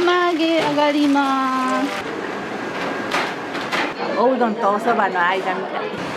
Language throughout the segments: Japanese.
釜揚げ上がります。おうどんとおそばの間みたい。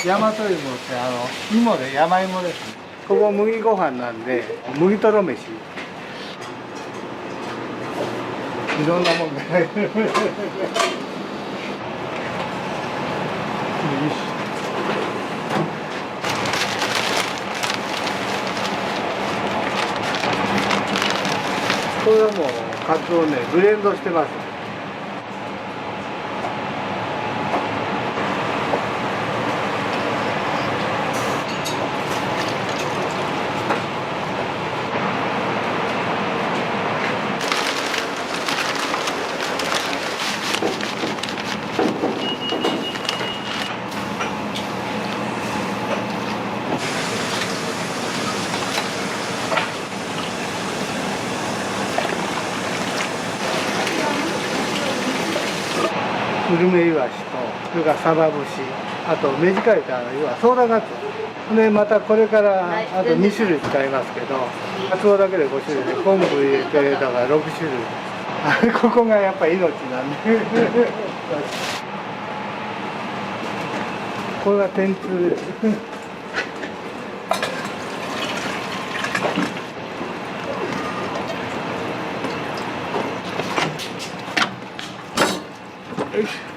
大和芋って芋で山芋ですね。ここ麦ご飯なんで麦とろ飯。いろんなもんが入ってる。これはもうカツをねブレンドしてます。ウルメイワシと、それからサバ節、あと短いと要はソーダガツオで、またこれからあと2種類使いますけど、カツオだけで5種類で昆布入れてだから6種類。ここがやっぱり命なんで。これが天つゆです。よいしょ。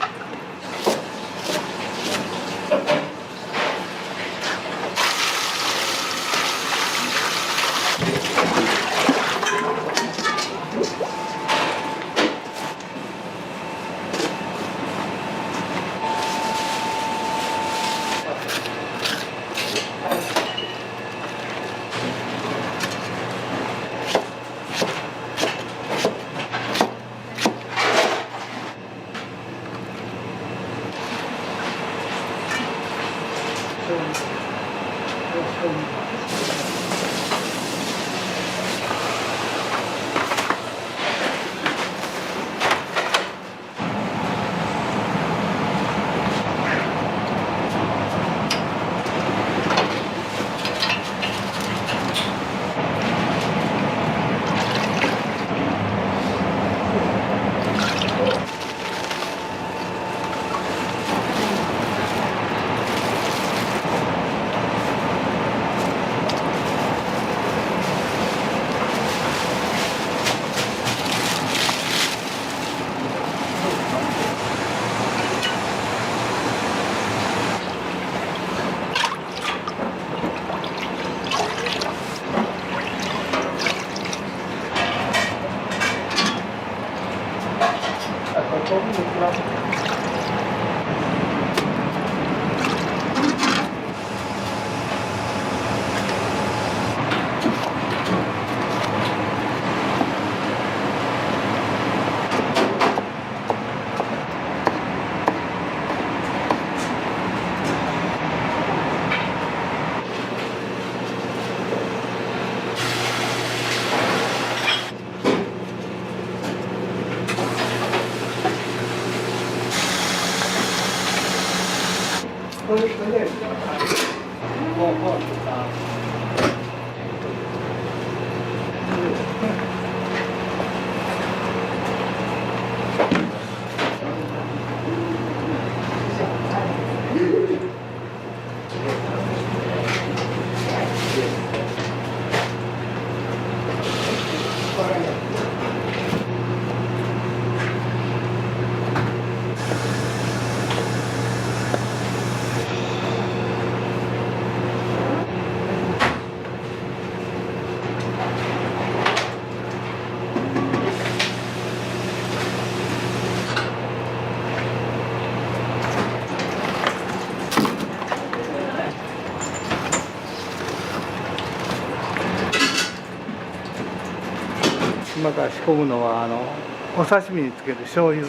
これね、もう今から仕込むのはお刺身につける醤油。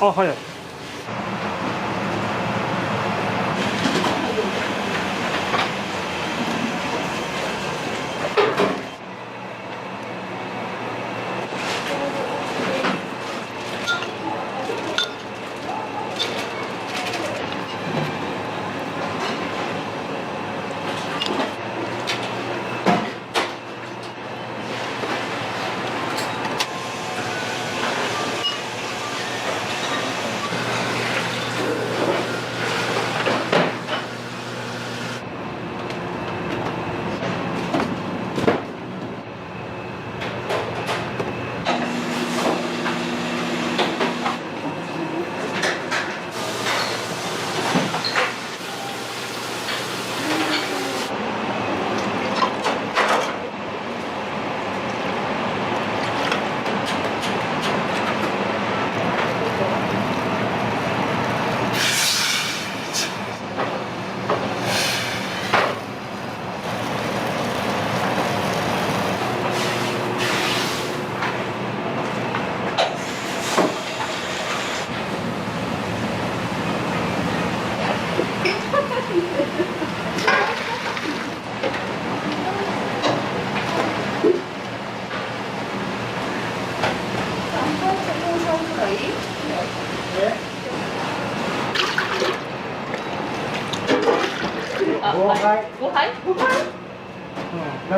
あ、はい。5杯。 5杯？ 5杯？ うんな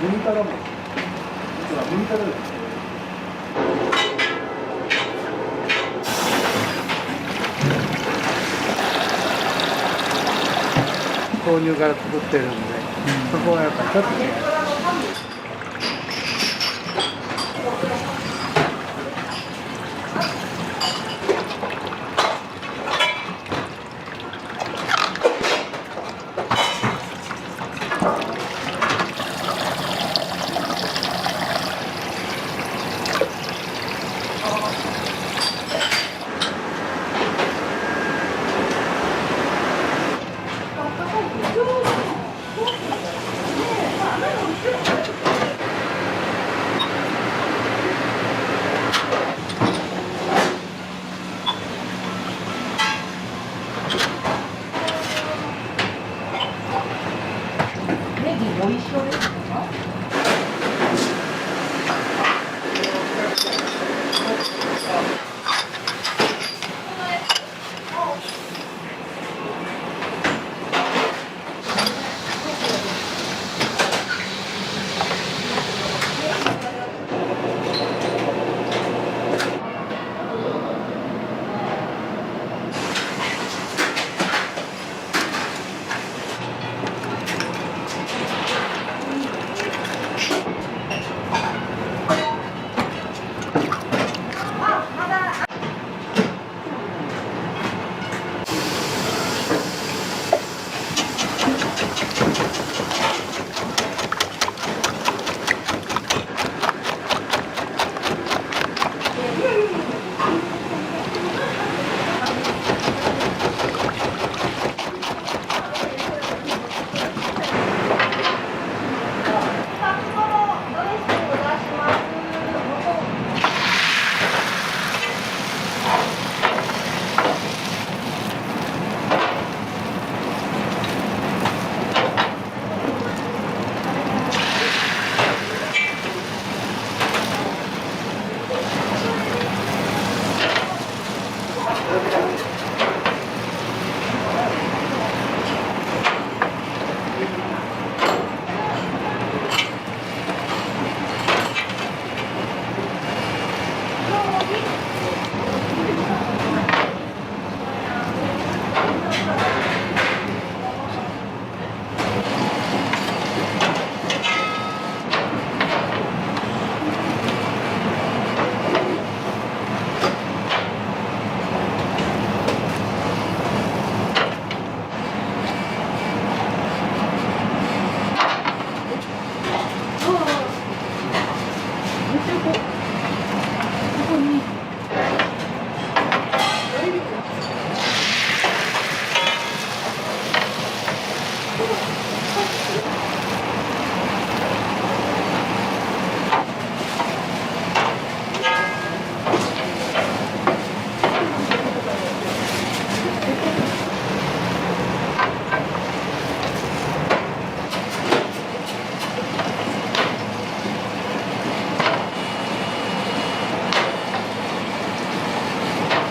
ミニタラも。実はミニタラです。豆乳から作ってるんで、そこはやっぱりちょっと違います。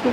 3、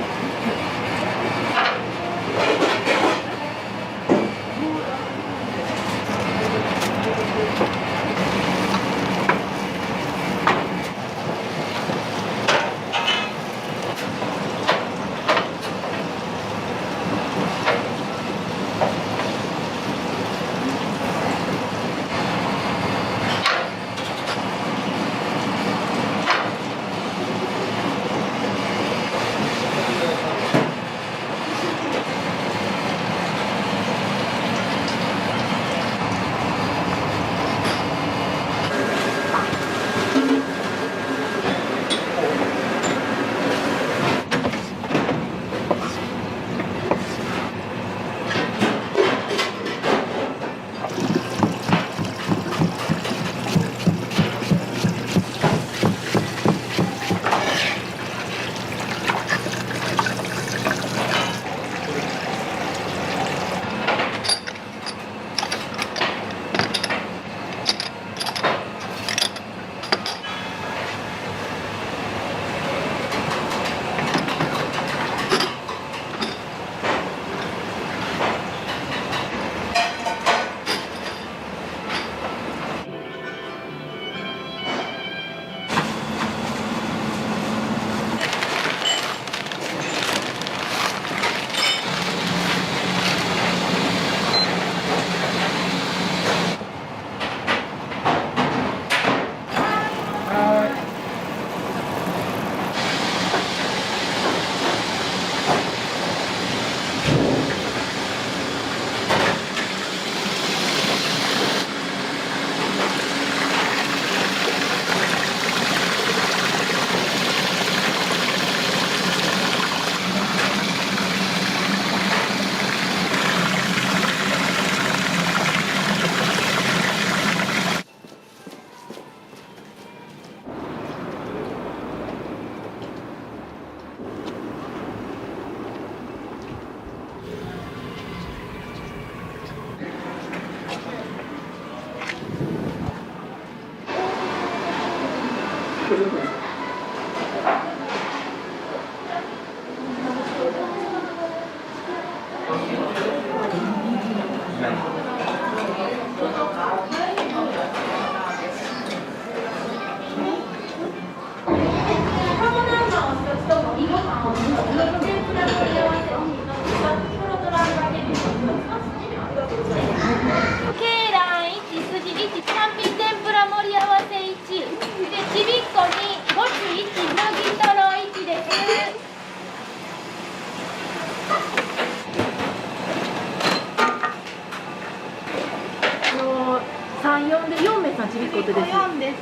4で4名さんちびっこってです。4です。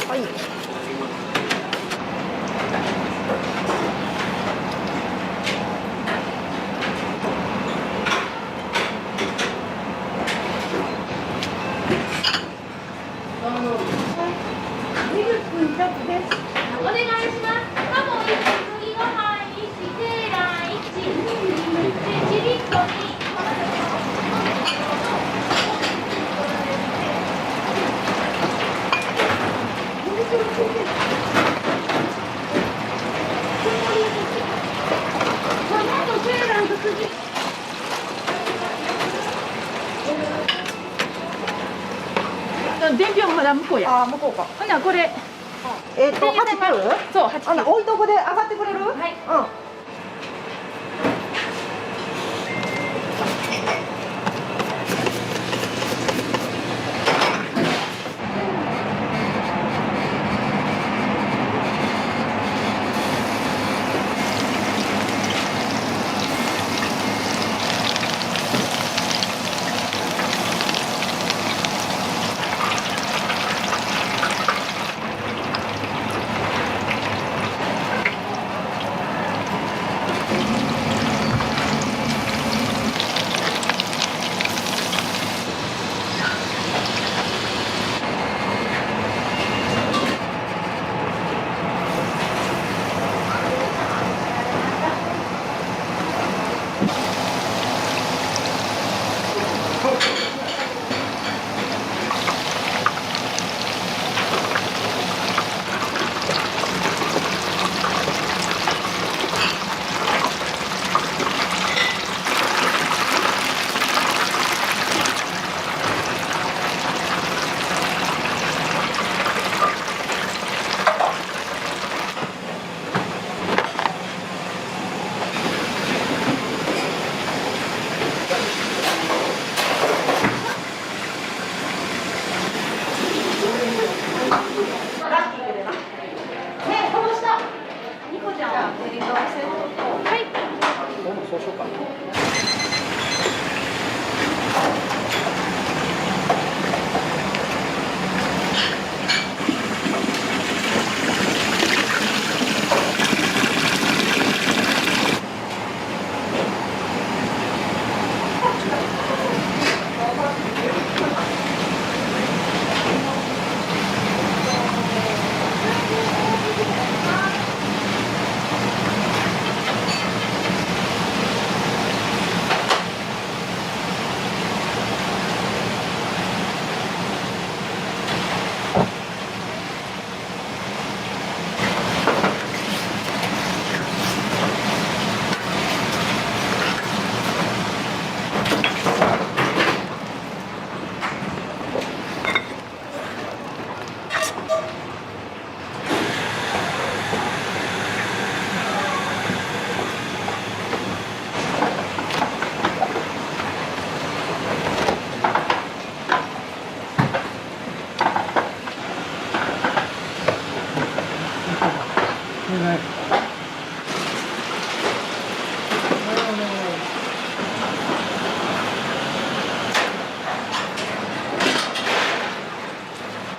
はい。お願いします。カモ1、麦ご飯1、セーラー1、でちびっこ2。伝票まだ向こうや。あ、向こうか。ほなこれ。8キロ？そう、8キロ。あの置いとこで上がってくれる？はい。うん。しょうか。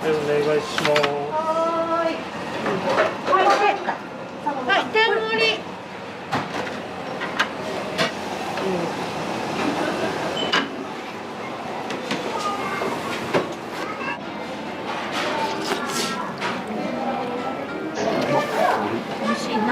はい、お願いします。はーい。はい、天盛り。美味しいな。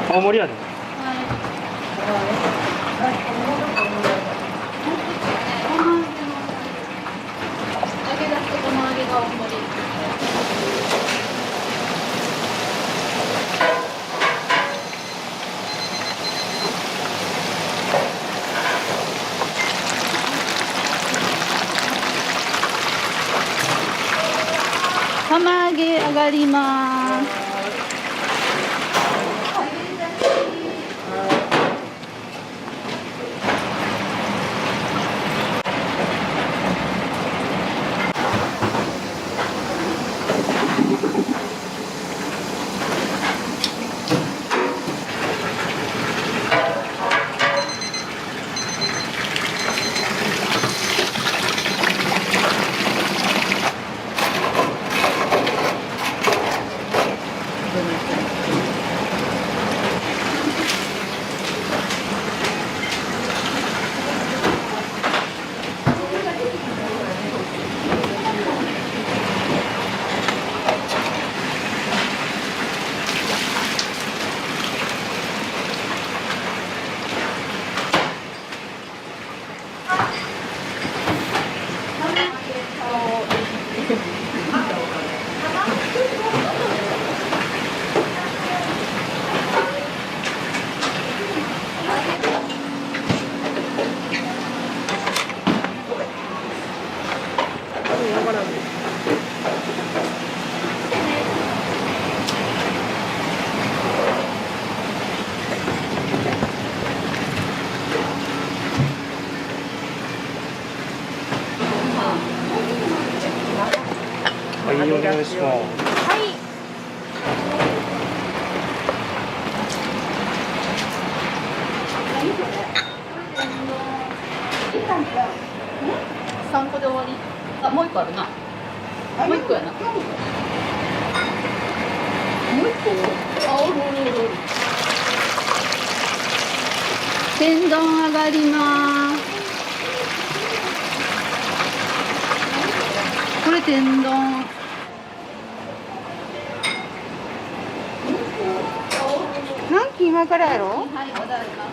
大盛りやね。揚げ出すとこの揚げが大盛り。釜揚げ上がります。はい、お願いします。はい。3個で終わり。あ、もう1個あるな。もう1個やな。もう1個。あ、おるおるおるおる。天丼上がります。これ天丼。何キーマからやろ？はい、おだいま。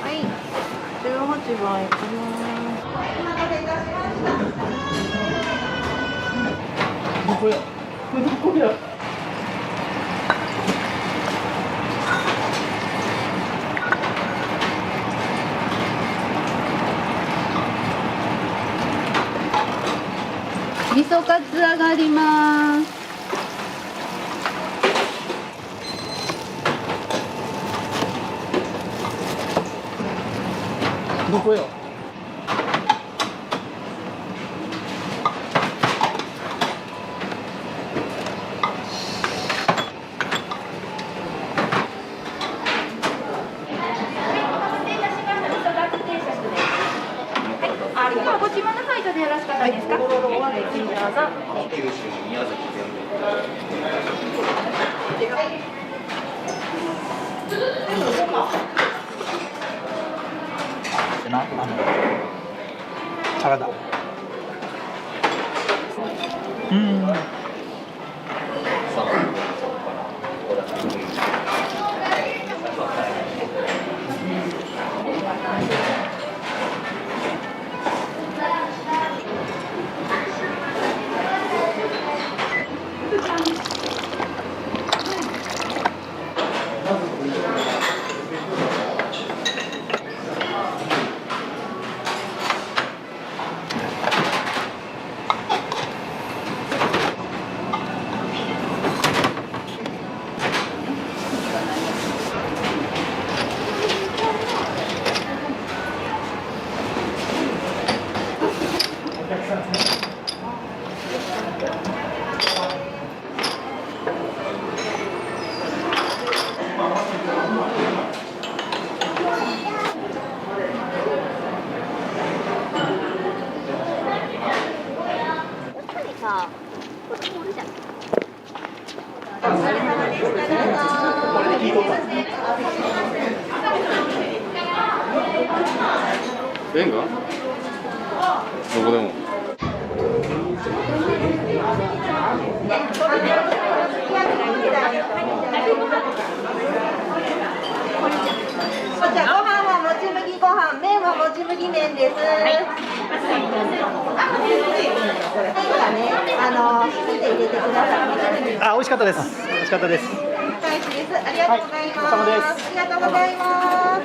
はい。18番いきます。どこや。どこや。味噌カツ上がります。どこや。ご注文のサイトでよろしかったですか？はい、どうぞ。九州宮崎県サラダ。レンガ？どこでも。じゃあご飯はもち麦ご飯、麺はもち麦麺です。見て入れてください。あ、美味しかったです。美味しかったです。大事です。ありがとうございます。はい、お疲れ様です。ありがとうございます。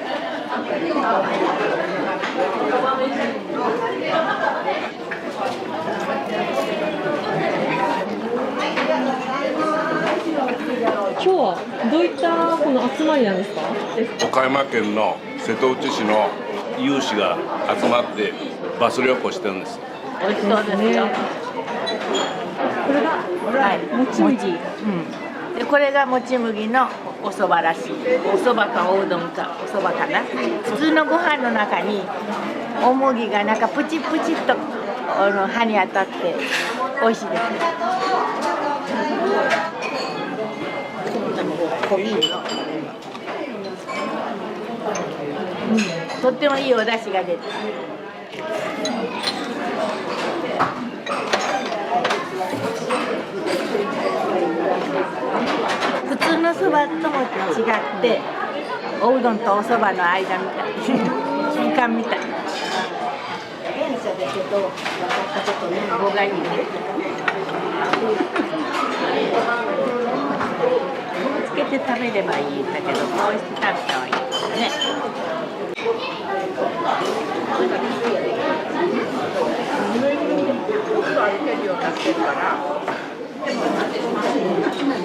今日はどういったこの集まりなんですか？岡山県の瀬戸内市の有志が集まってバス旅行してるんです。美味しそうですよ。これがもち麦。でこれがもち麦のお蕎麦らしい。お蕎麦かおうどんかお蕎麦かな。普通のご飯の中にお麦がなんかプチプチっと歯に当たって美味しいです。とってもいいお出汁が出て。普通のそばとも違っておうどんとおそばの間みたい中間みたい棒がいいねつけて食べればいいんだけどこうして食べた方がいいね。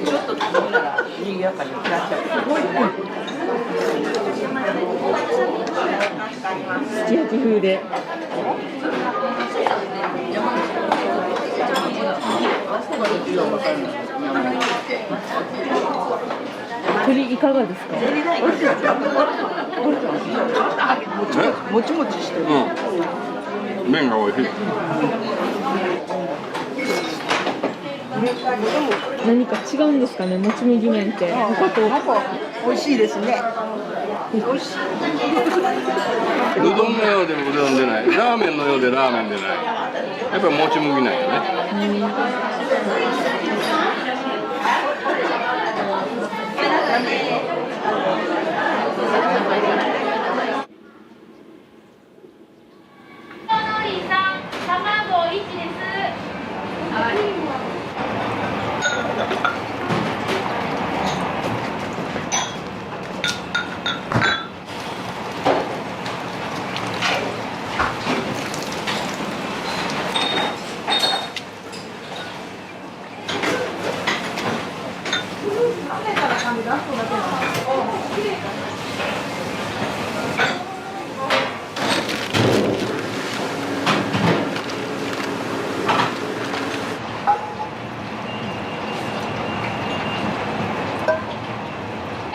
ちょっと食べなら賑やかに暮らしちゃう。すき焼き風で。鶏いかがですか？もちもちしてる。うん。麺が美味しい。何か違うんですかね、もち麦麺って。他と美味しいですね。うどんのようでうどんでない、ラーメンのようでラーメンでない。やっぱりもち麦なんよね。のりさん、卵1です。は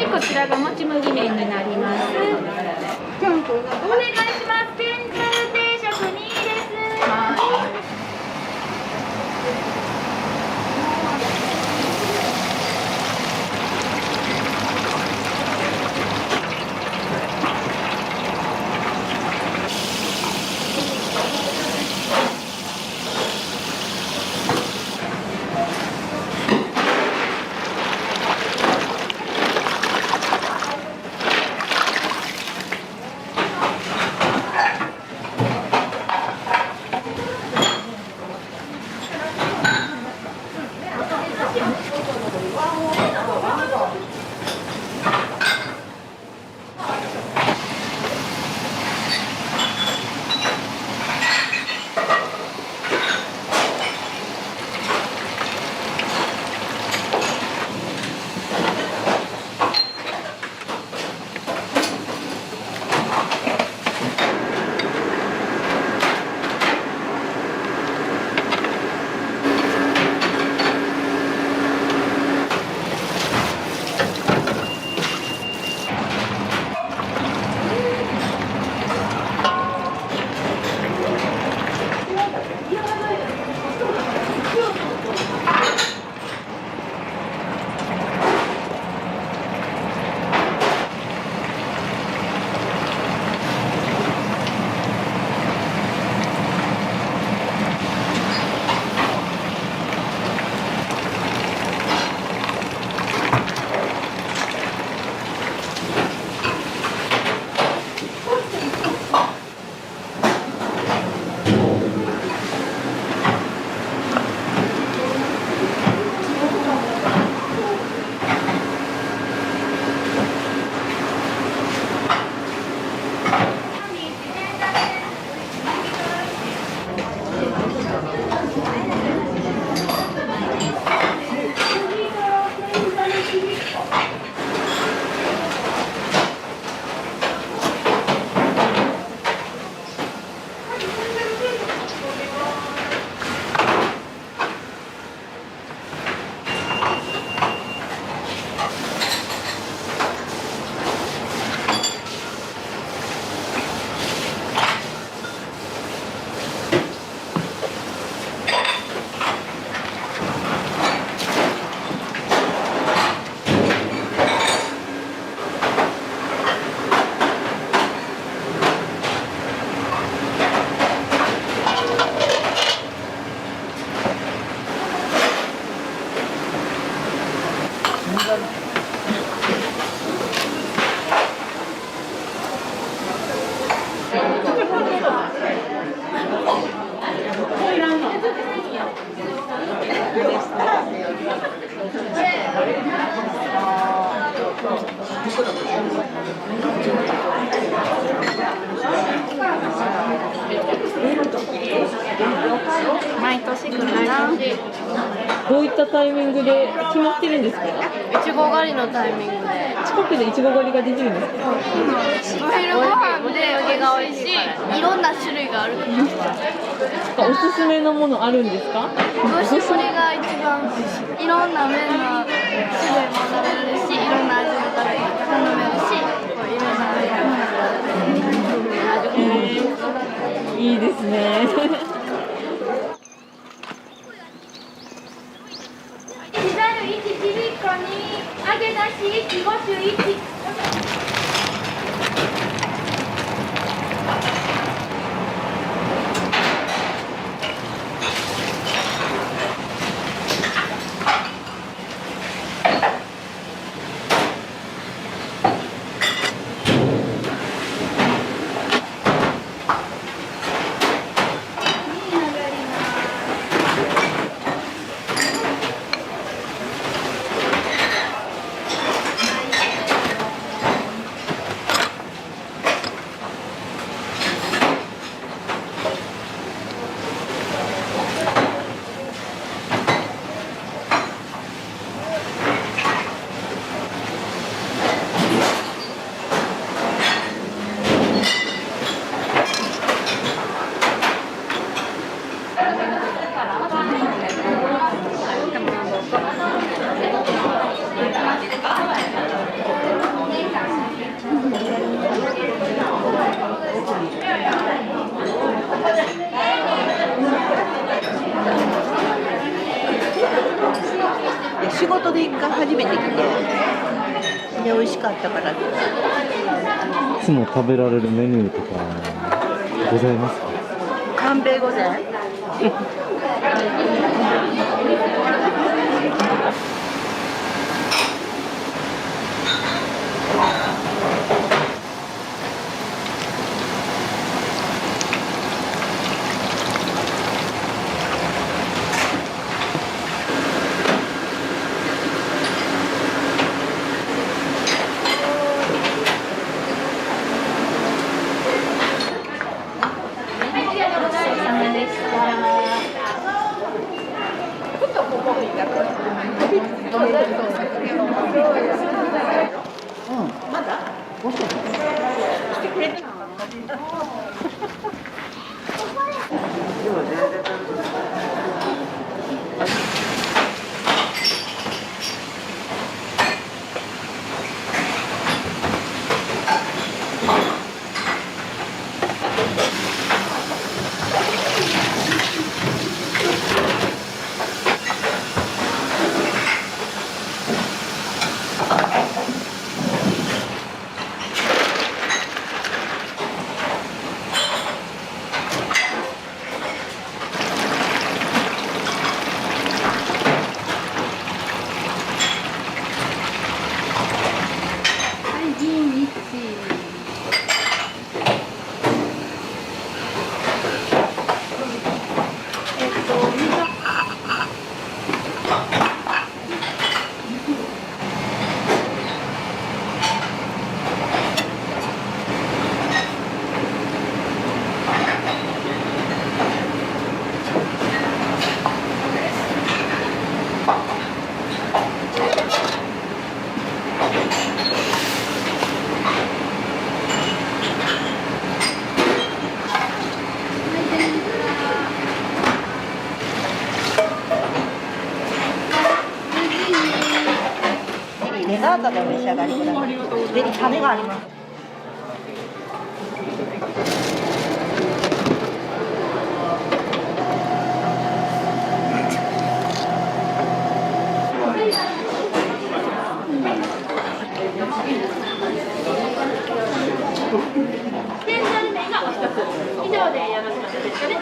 い、こちらがもち麦麺になります。お願いします。天つゆ定食2です。毎年来るな。どういったタイミングで決まってるんですか？いちご狩りのタイミングで近くでいちご狩りができるんですか？お昼ご飯で泳ぎが美味しいいろんな種類があるからおすすめのものあるんですか？どうしてもこれが一番美味しい。いろんな麺の種類も食べれるし、いろんな味も頼めるし、こういろんな味もいいですね。刻る1、ちびっこ2、揚げ出し1、5種1。仕事で一回初めて来て、で美味しかったから。いつも食べられるメニューとかございますか？官兵衛御膳。デザートでお召し上がりください。上に種があります。天ざる麺がお一つ以上でよろしかったですかね。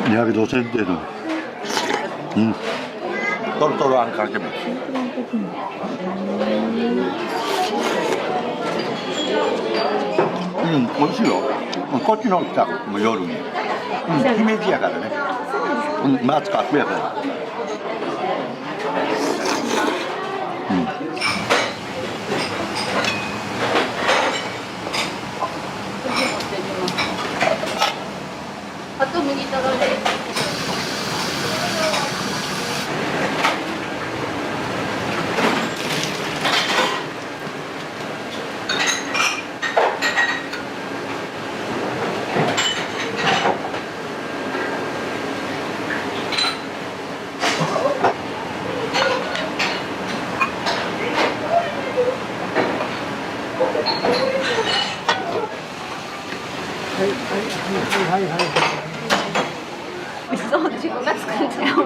2度せん程度。うんトロトロあんかけ麺うん美味しいよこっちの来たもう夜に姫路やからねマツカップやからあと麦とろです。美味しそう自分が作って美味し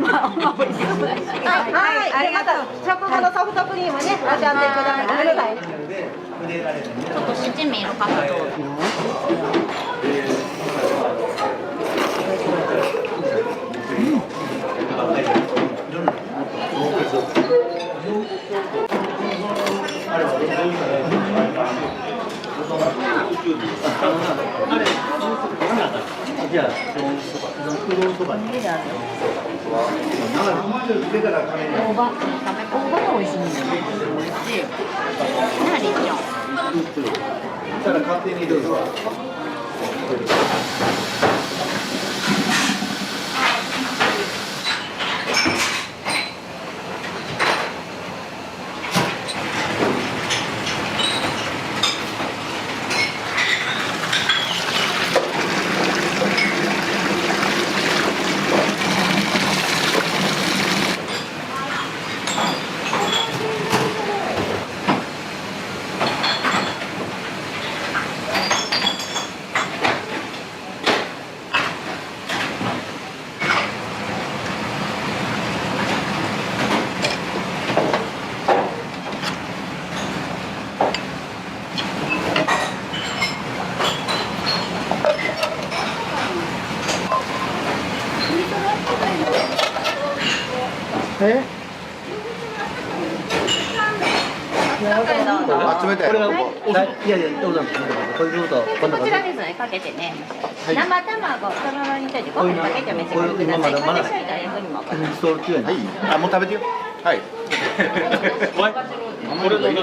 そうだしはいありがとう食後のソフトクリームねおしゃってくださいごめんなさいちょっと七味のかさと。集めてこれがいやいやどうぞこれどうぞこちらですね、かけてね。生卵、そのままにしといて、ご飯かけてお召し上がりください。かけといたら役にも。はいあもう食べてよはいこれどうぞ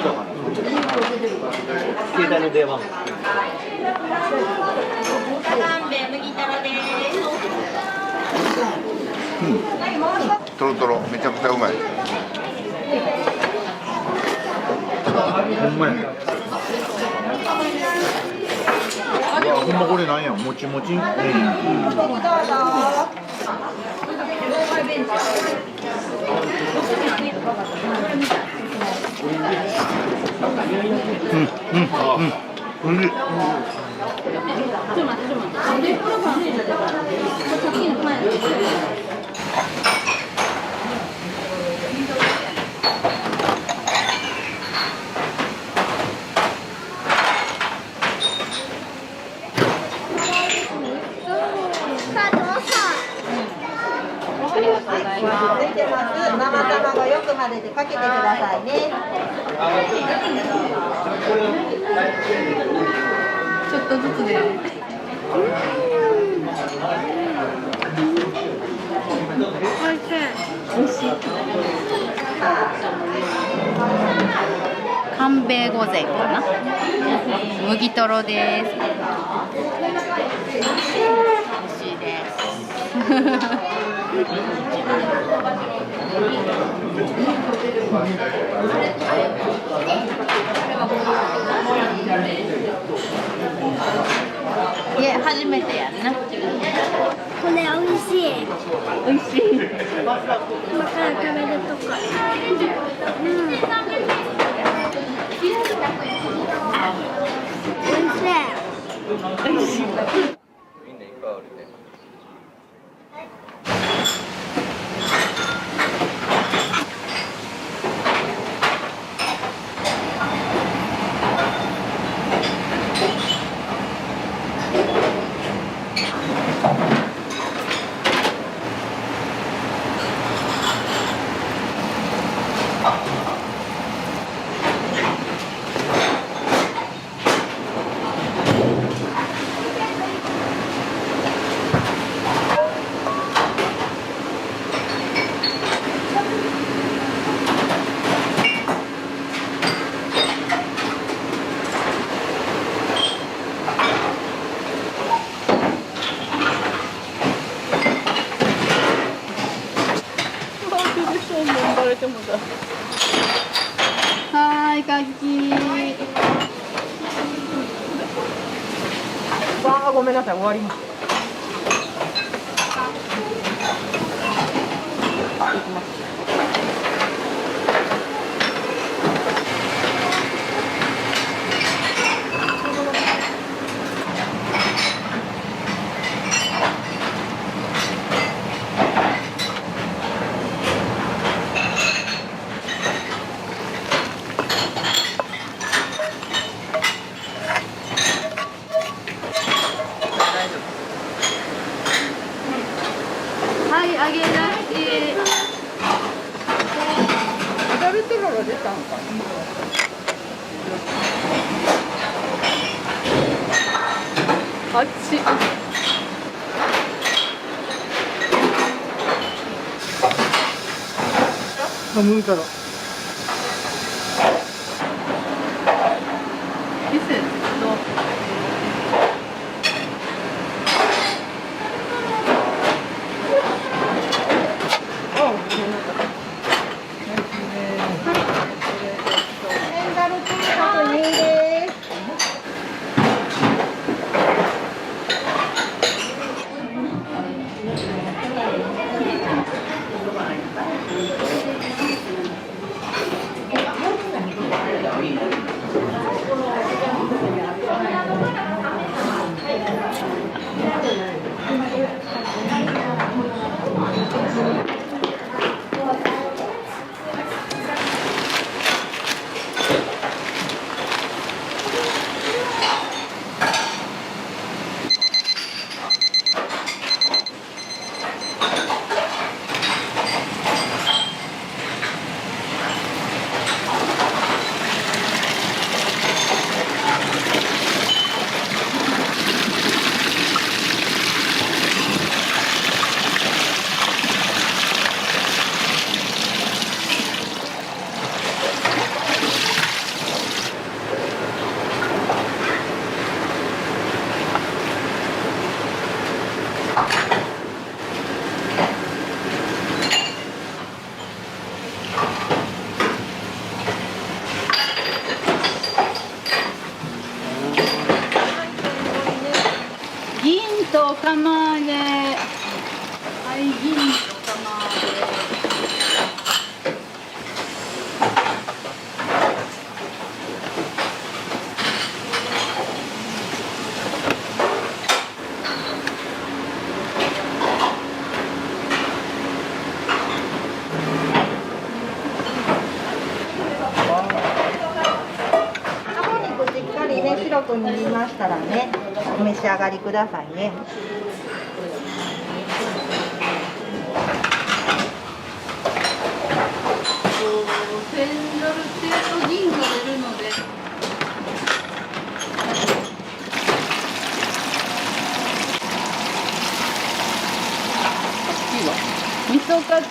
携帯の電話三べ麦太郎です。トロトロめちゃくちゃうまいほんまやほんまこれなんやもちもちついてます生卵よく混ぜてかけてくださいねちょっとずつで。おいしい。寒米御膳かな。麦とろです。美味しいです。いや初めてやんな。これ美味しい。美味しい。今から食べるとか。美味しい。うはーい、かき。わあ、ごめんなさい、終わります。はい、揚げ出し。ダルトロロ出たんか。あっち。あ、向いたら。ダルトロロ2です。銀と釜揚げ。はい、銀と釜揚げ。鴨肉しっかりね、白く煮ましたらね、お召し上がりくださいね。1000ドル程度銀が出るので。味噌カツ。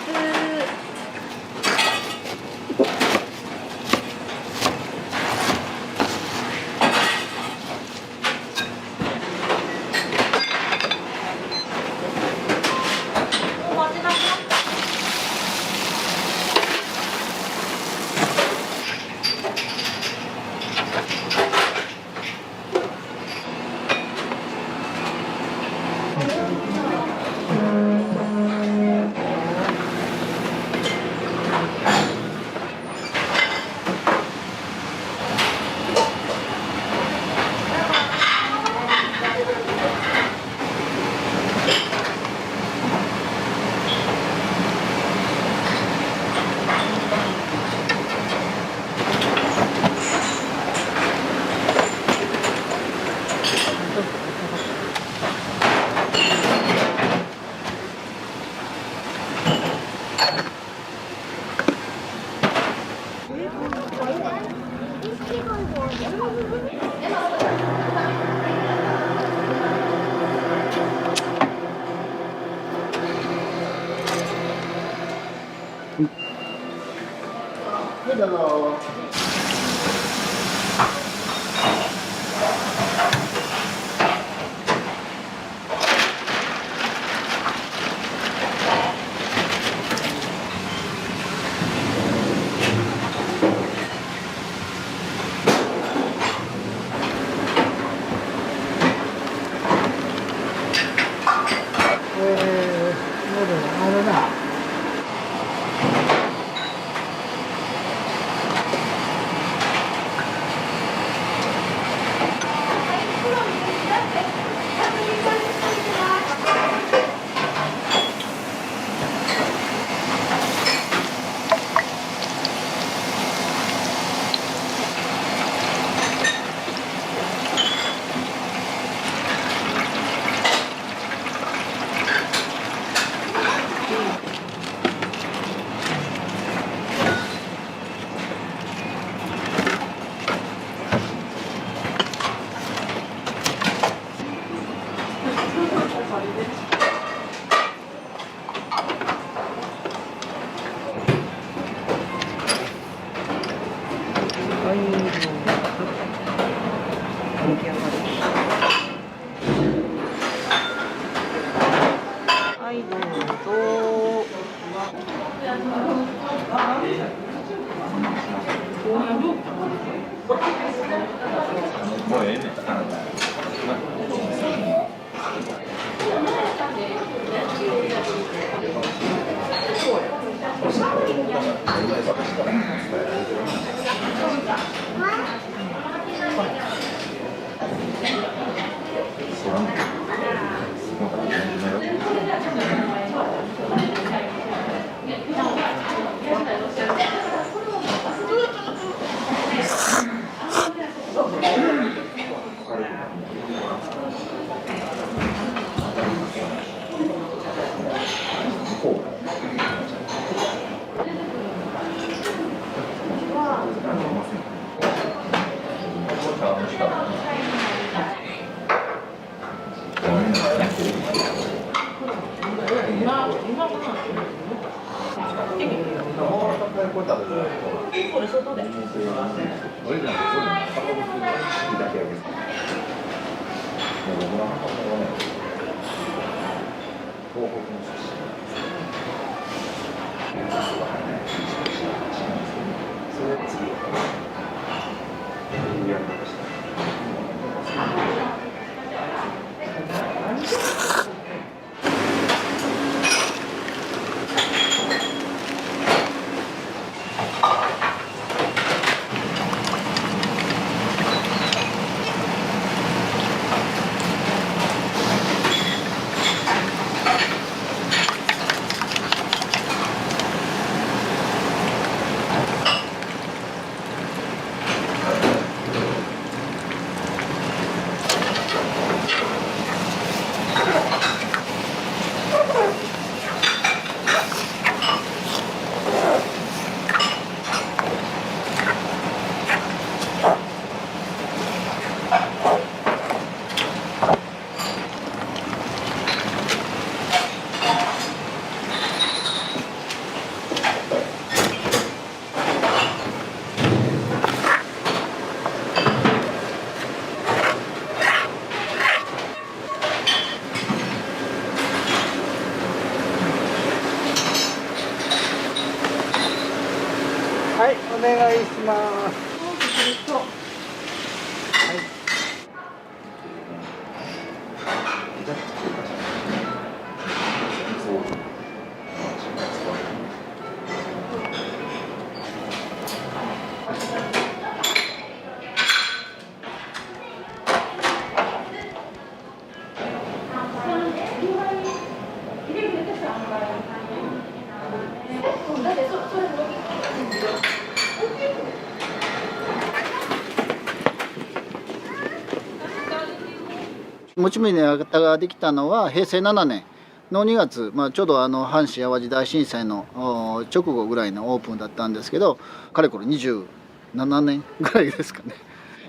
どうぞ。あれだ。はいどうぞ。はい、お願いします。もち麦の館ができたのは平成7年の2月、ちょうど阪神・淡路大震災の直後ぐらいのオープンだったんですけど、かれこれ20 27年ぐらいですかね。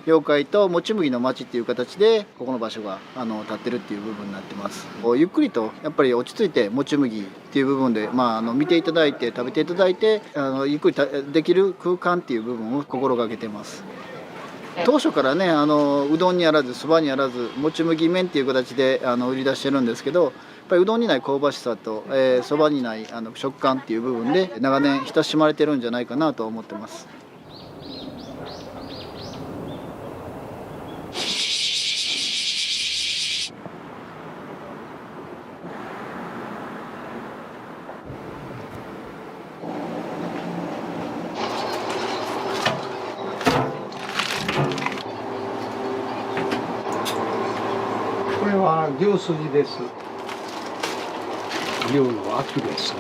妖怪ともち麦の町っていう形でここの場所が立ってるっていう部分になってます。ゆっくりとやっぱり落ち着いてもち麦っていう部分で、見ていただいて食べていただいてゆっくりできる空間っていう部分を心がけてます。当初からねうどんにあらずそばにあらずもち麦麺っていう形で売り出してるんですけど、やっぱりうどんにない香ばしさとそばにない食感っていう部分で長年親しまれてるんじゃないかなと思ってます。これは牛すじです。牛の秋です。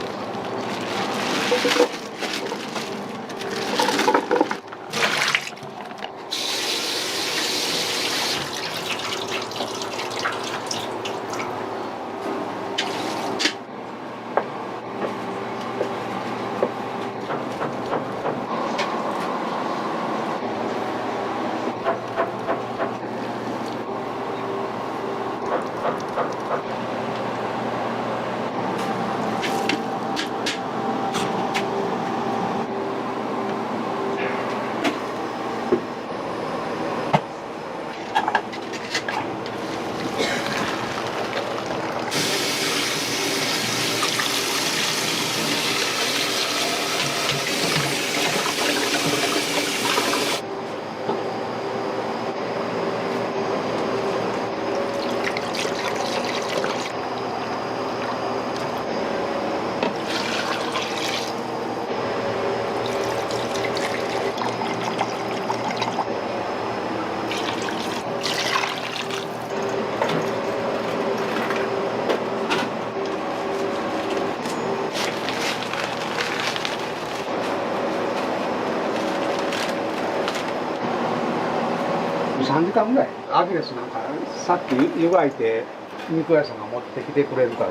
3時間ぐらいアキレスなんかさっき湯がいて肉屋さんが持ってきてくれるから、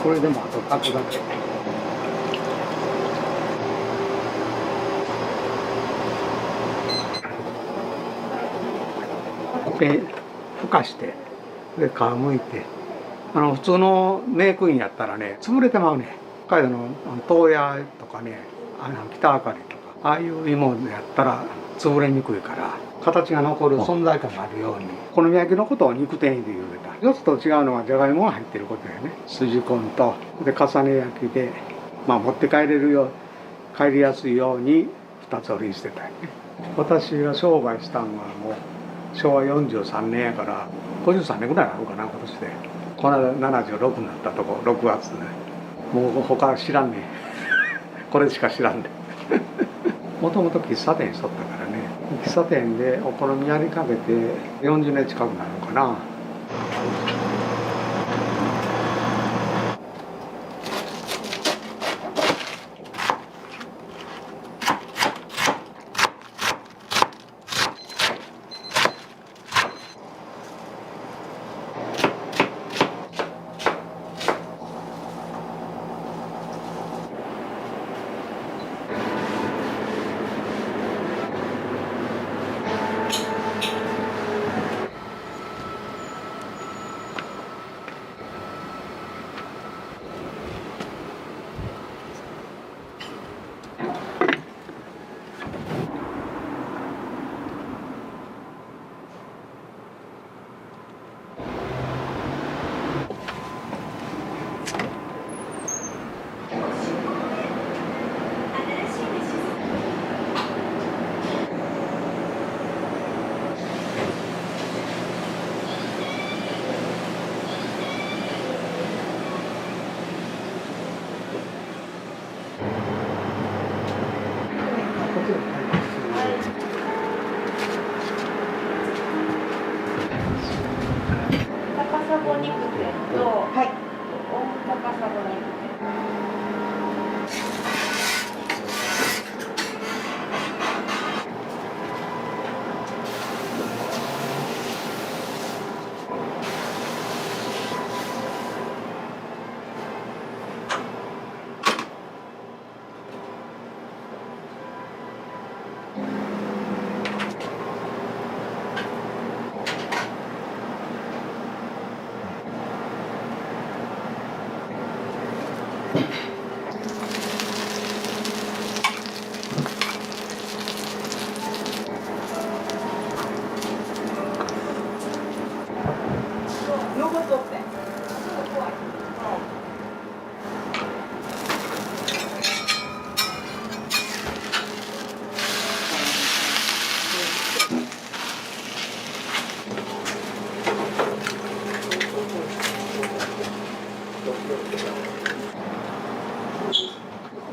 これでもあと炊くだけ。でふかしてで皮むいて普通のメークインやったらね潰れてまうね。北海道の東屋とかね北あかりとかああいう芋やったら潰れにくいから形が残る存在感があるようにお好み焼きのことを肉天で言うた。一つと違うのはじゃがいもが入ってることだよね。筋コンとで重ね焼きで、持って帰りやすいように2つ折りしてたよね。私が商売したのはもう昭和43年やから53年ぐらいあるかな今年で。この間76になったとこ6月ね。もう他知らんねんこれしか知らんねんもともと喫茶店しとったからね。喫茶店でお好みやりかけて40年近くなるのかな。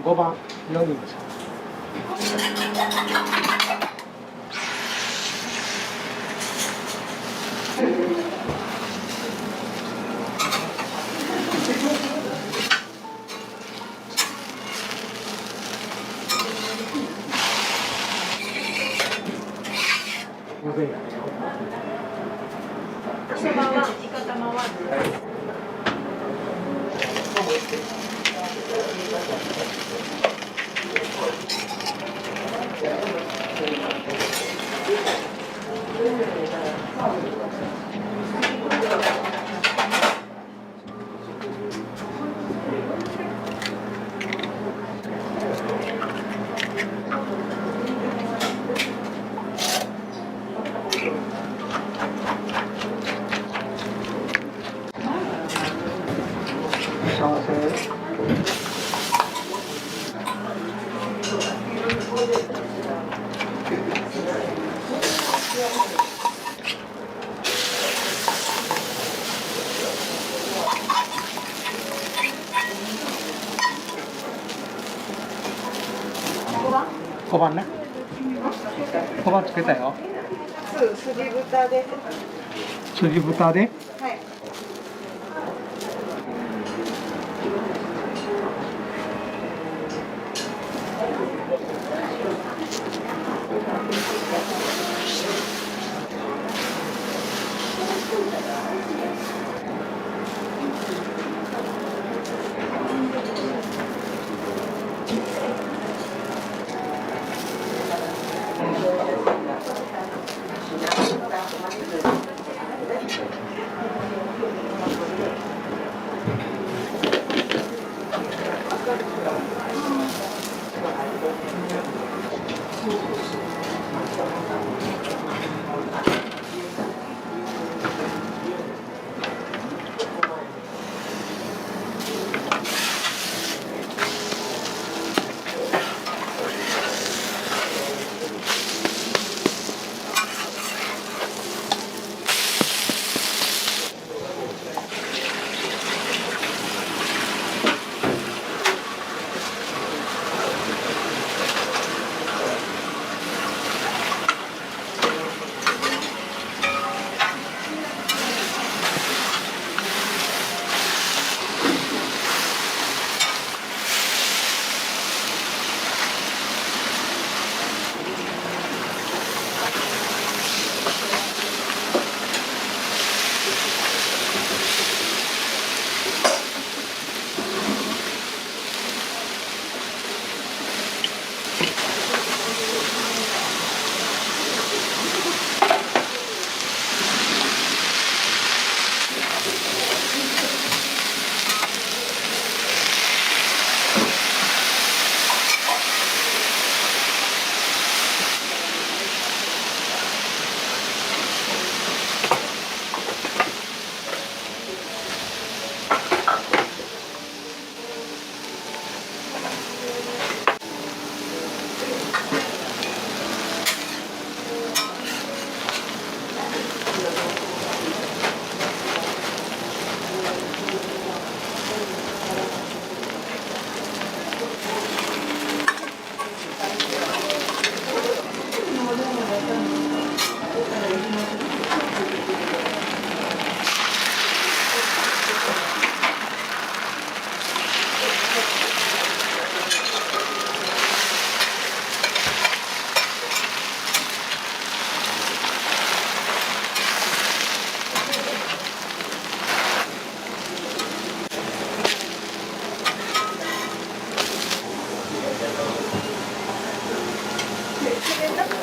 5番4人です。5番ね。5番つけたよ。筋豚で。筋豚で。はい。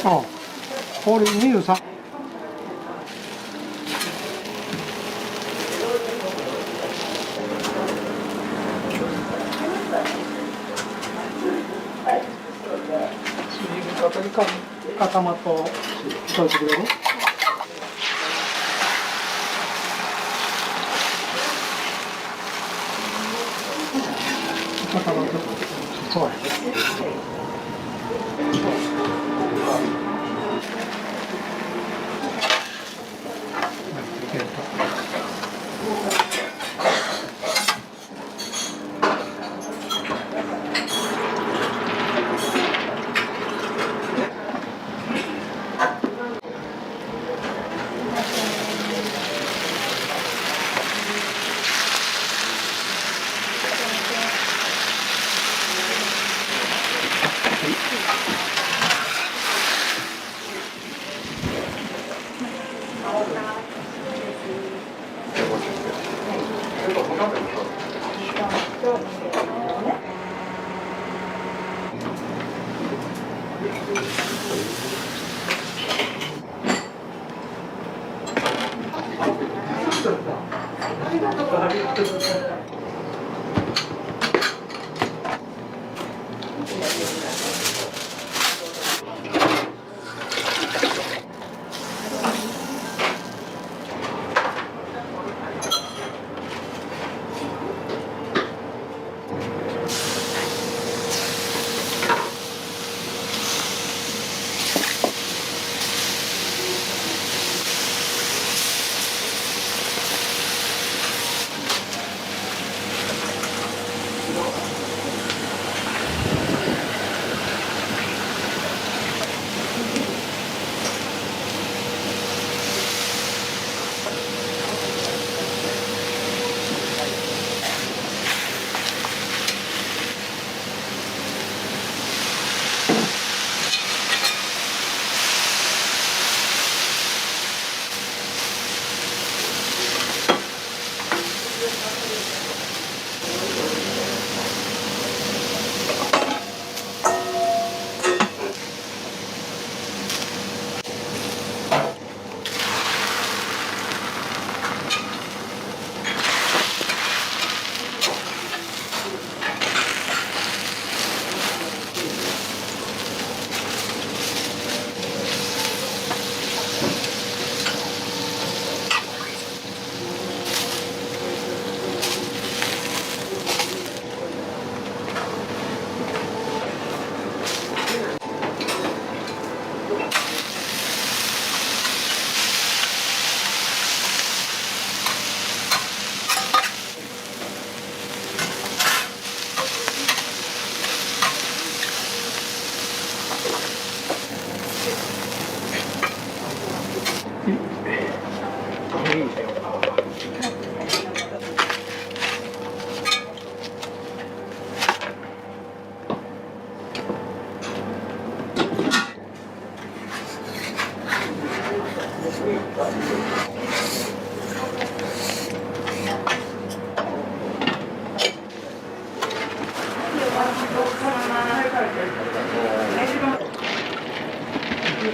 あ、これ23。かまと添えてくれる？かまとそうやね。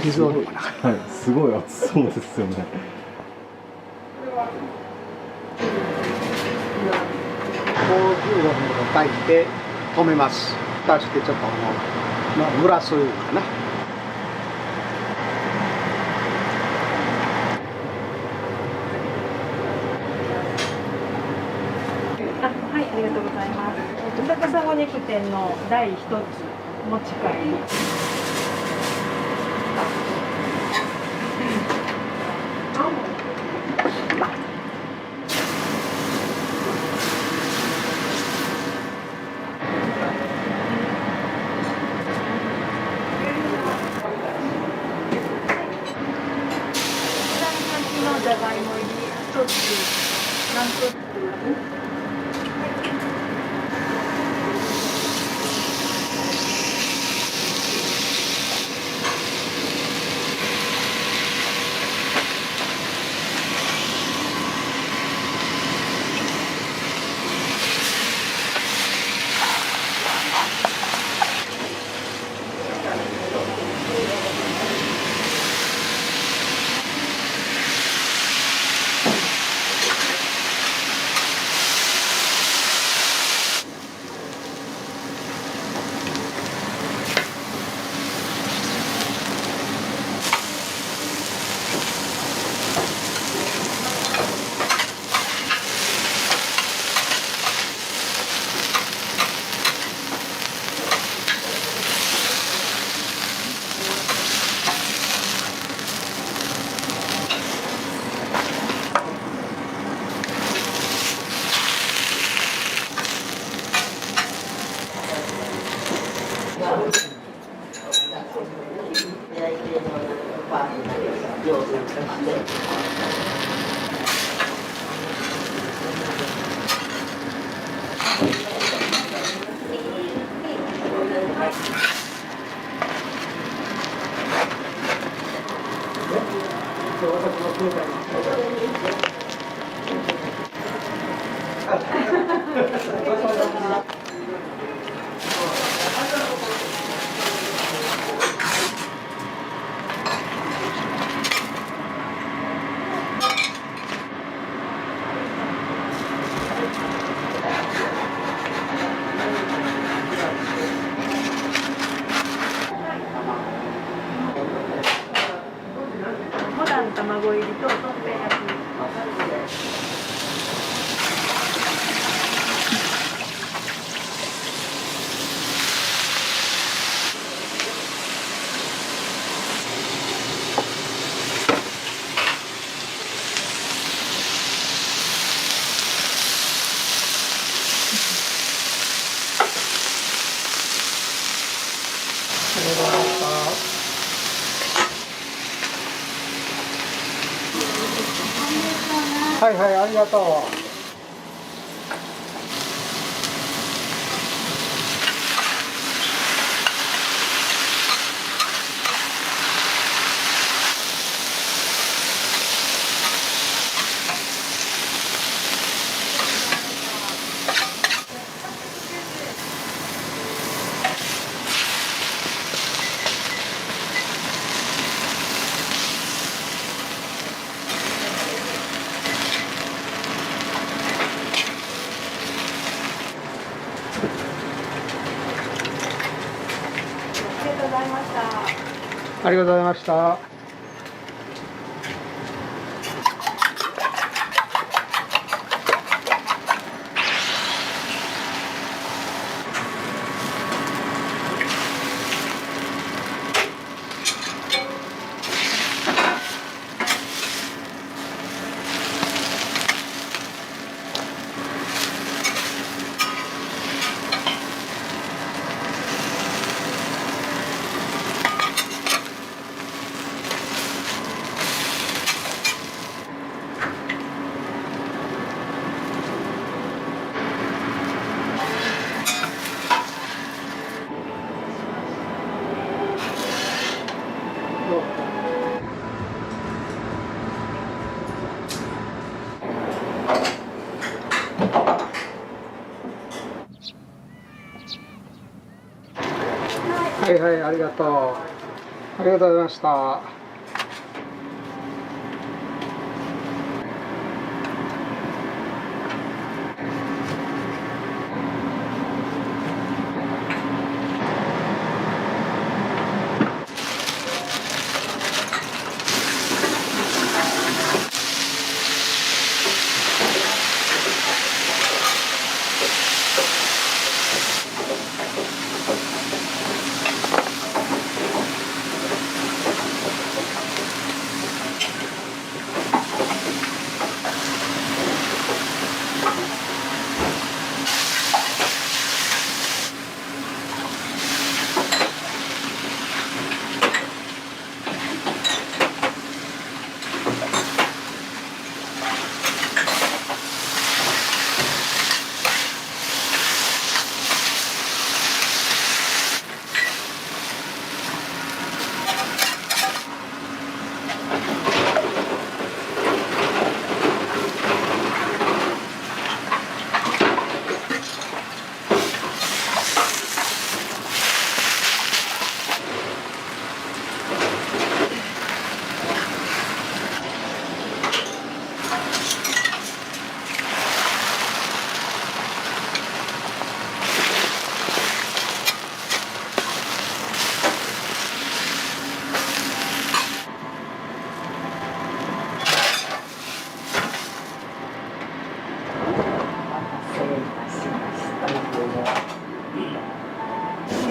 水あるかな。はい、すごい熱そうですよね。55分炊いて止めます。蓋してちょっと蒸らすかな。はい、ありがとうございます。高砂肉店の第一つ持ち帰り。じゃがいも入り一つ何個？モダン卵入りととんぺん焼き。はいはい、ありがとう。ありがとうございました。はいはい、ありがとう。ありがとうございました。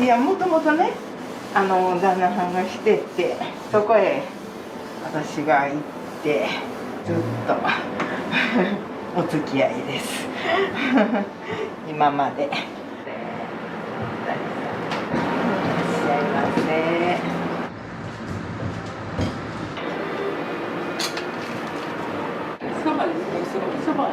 いや、もともとね、旦那さんがしてて、そこへ私が行って、ずっとお付き合いです。今まで。いらっしゃいませ。そばですね、そば。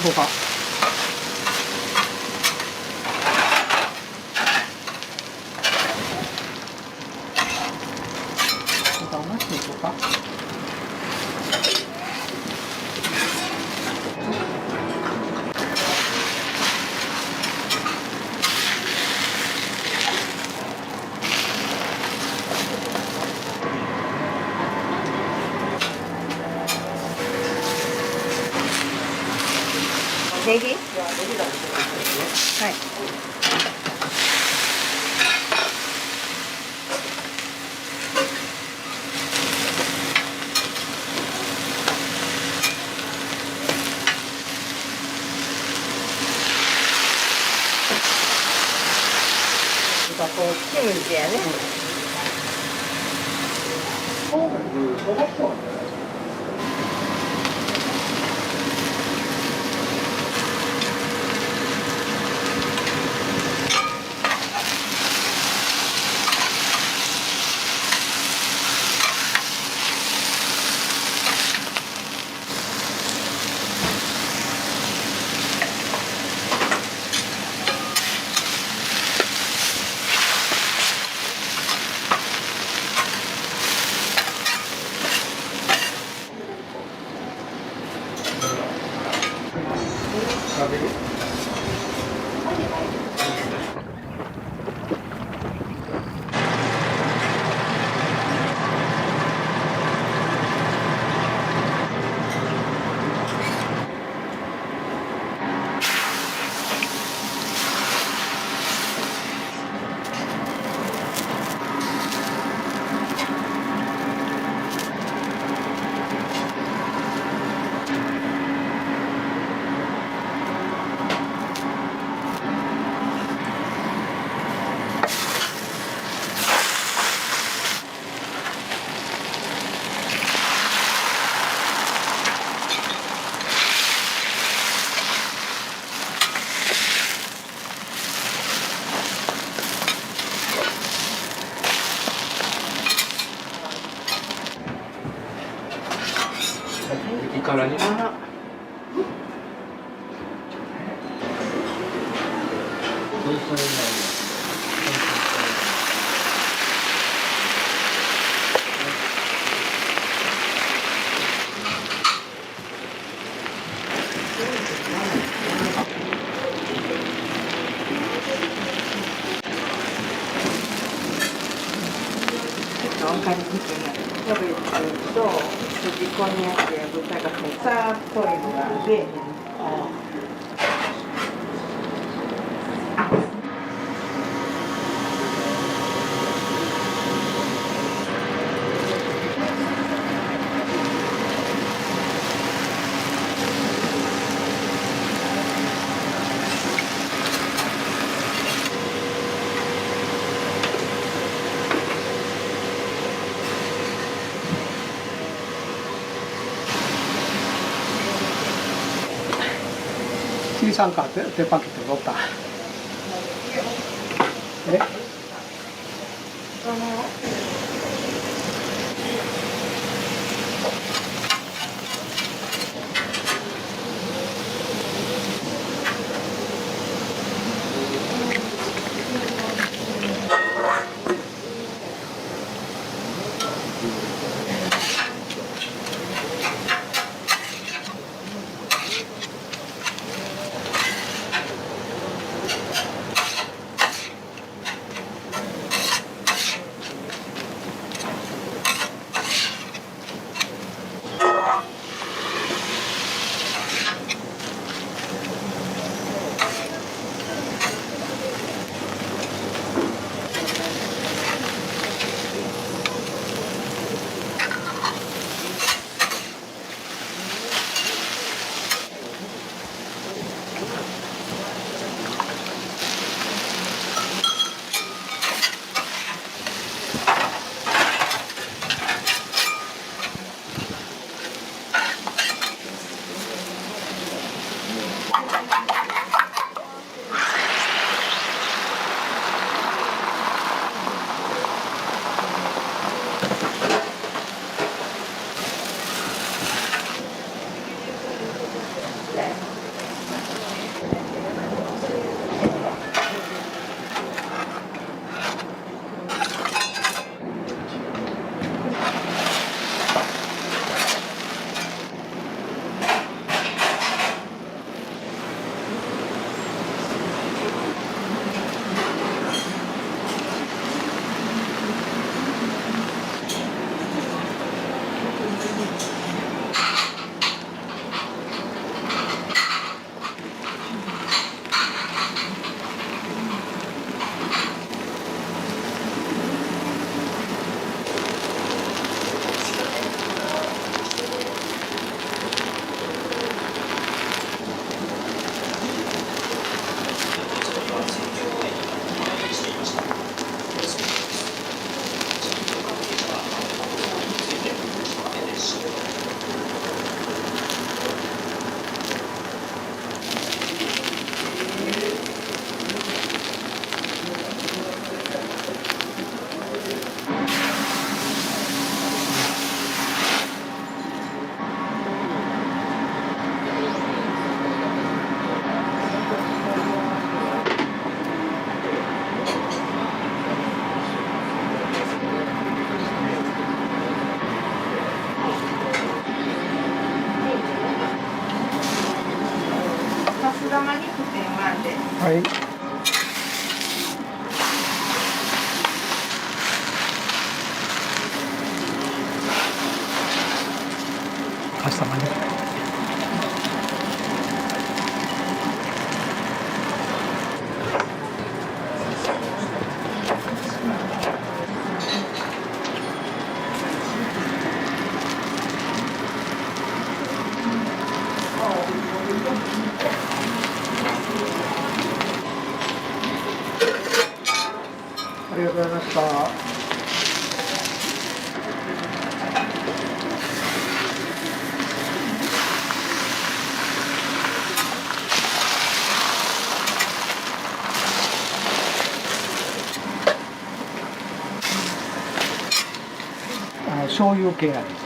5番。ネギ？はい。こうキムチやね。からに。分かりにくいな。キャベツと筋こんにゃくや豚がさっといのがで。小さんかデパケット乗った。はい。カスタマーに。ありがとうございました。醤油系味。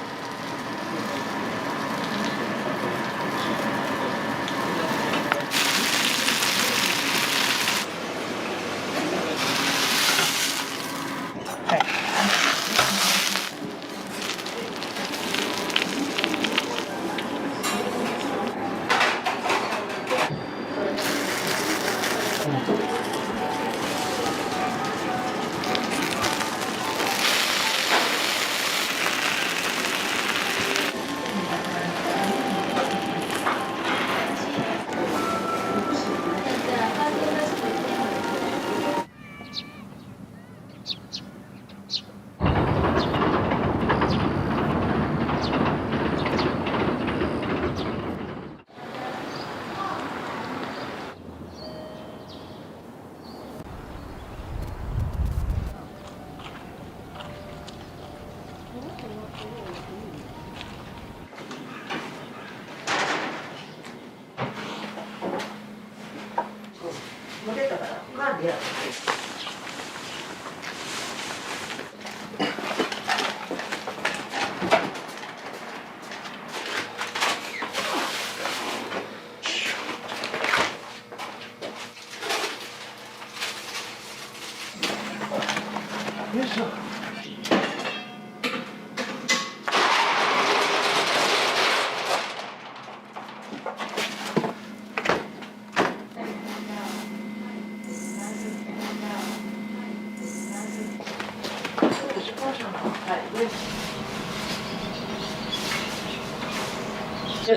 よいしょ。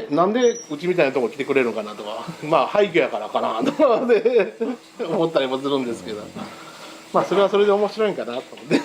なんでうちみたいなとこ来てくれるのかなとか、まあ廃墟やからかなとかで思ったりもするんですけど、まあそれはそれで面白いんかなと思って。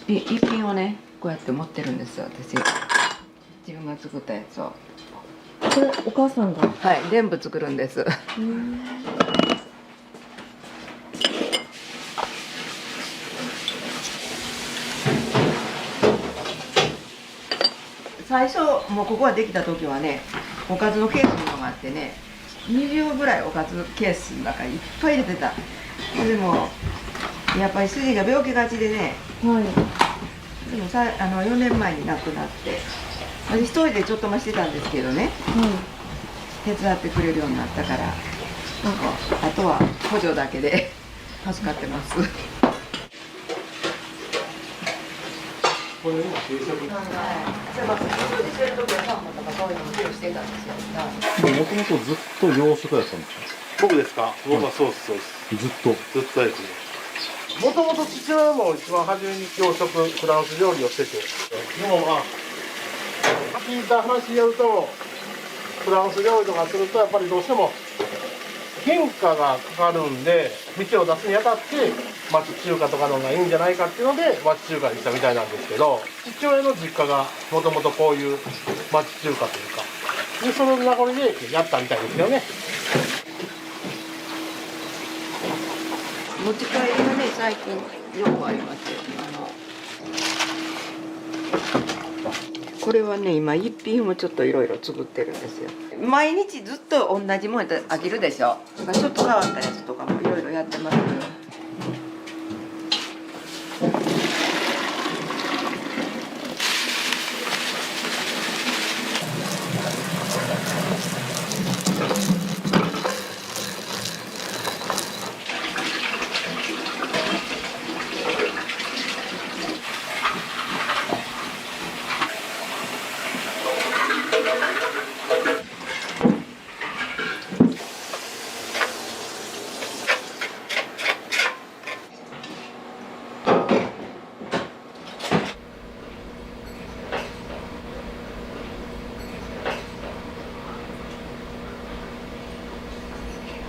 一品をねこうやって持ってるんですよ私自分が作ったやつをこれお母さんがはい全部作るんです最初もうここができた時はねおかずのケースのがあってね20ぐらいおかずケースの中にいっぱい入れてたでもやっぱり筋が病気がちでね、はい、でも4年前に亡くなって私一人でちょっと増してたんですけどね、手伝ってくれるようになったからなんかあとは補助だけで助かってます。これ今定食。掃除してる時はサンマとかそういうのもしてたんですよ。もともとずっと洋食やったんですか？僕ですか？僕はそうですそうです。ずっとですね。もともと父親も一番初めに洋食フランス料理をしてて、でもまあ聞いた話によるとフランス料理とかするとやっぱりどうしても原価がかかるんで店を出すにあたって町中華とかのがいいんじゃないかっていうので町中華にしたみたいなんですけど、父親の実家がもともとこういう町中華というかでその名残でやったみたいですよね。持ち帰りがね最近よくありますよ。これはね今一品をちょっといろいろ作ってるんですよ。毎日ずっと同じもんやったら飽きるでしょ。だからちょっと変わったやつとかもいろいろやってますよ。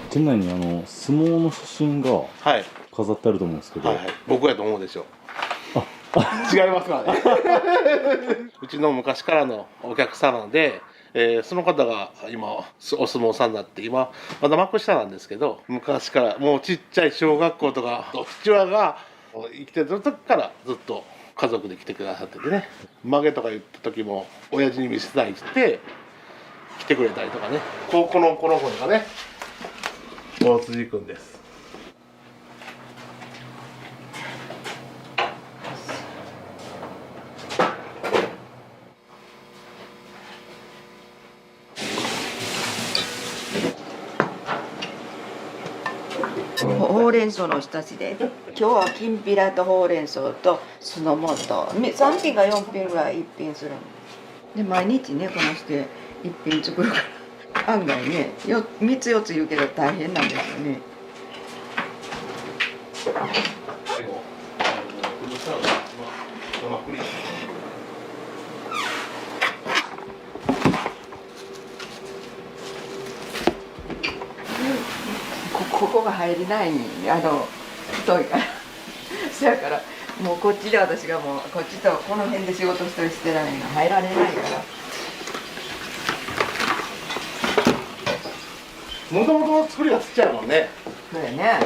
店内に相撲の写真が飾ってあると思うんですけど、僕やと思うでしょう。違いますからね。うちの昔からのお客様で、その方が今お相撲さんになって今まだ幕下なんですけど、昔からもうちっちゃい小学校とか父親が生きてる時からずっと家族で来てくださっててね、曲げとか言った時も親父に見せたいって言って来てくれたりとかね、この子がね大辻君です。ほうれん草のおひたしで、今日はきんぴらとほうれん草と酢の素3品か4品ぐらい1品するので、毎日ねこなして1品作るから案外ね3つ4つ言うけど大変なんですよね。ここが入れないに太いからそやからもうこっちで私がもうこっちとこの辺で仕事したりしてないの入られないから。もともと作りがちっちゃいもんね。そうやね。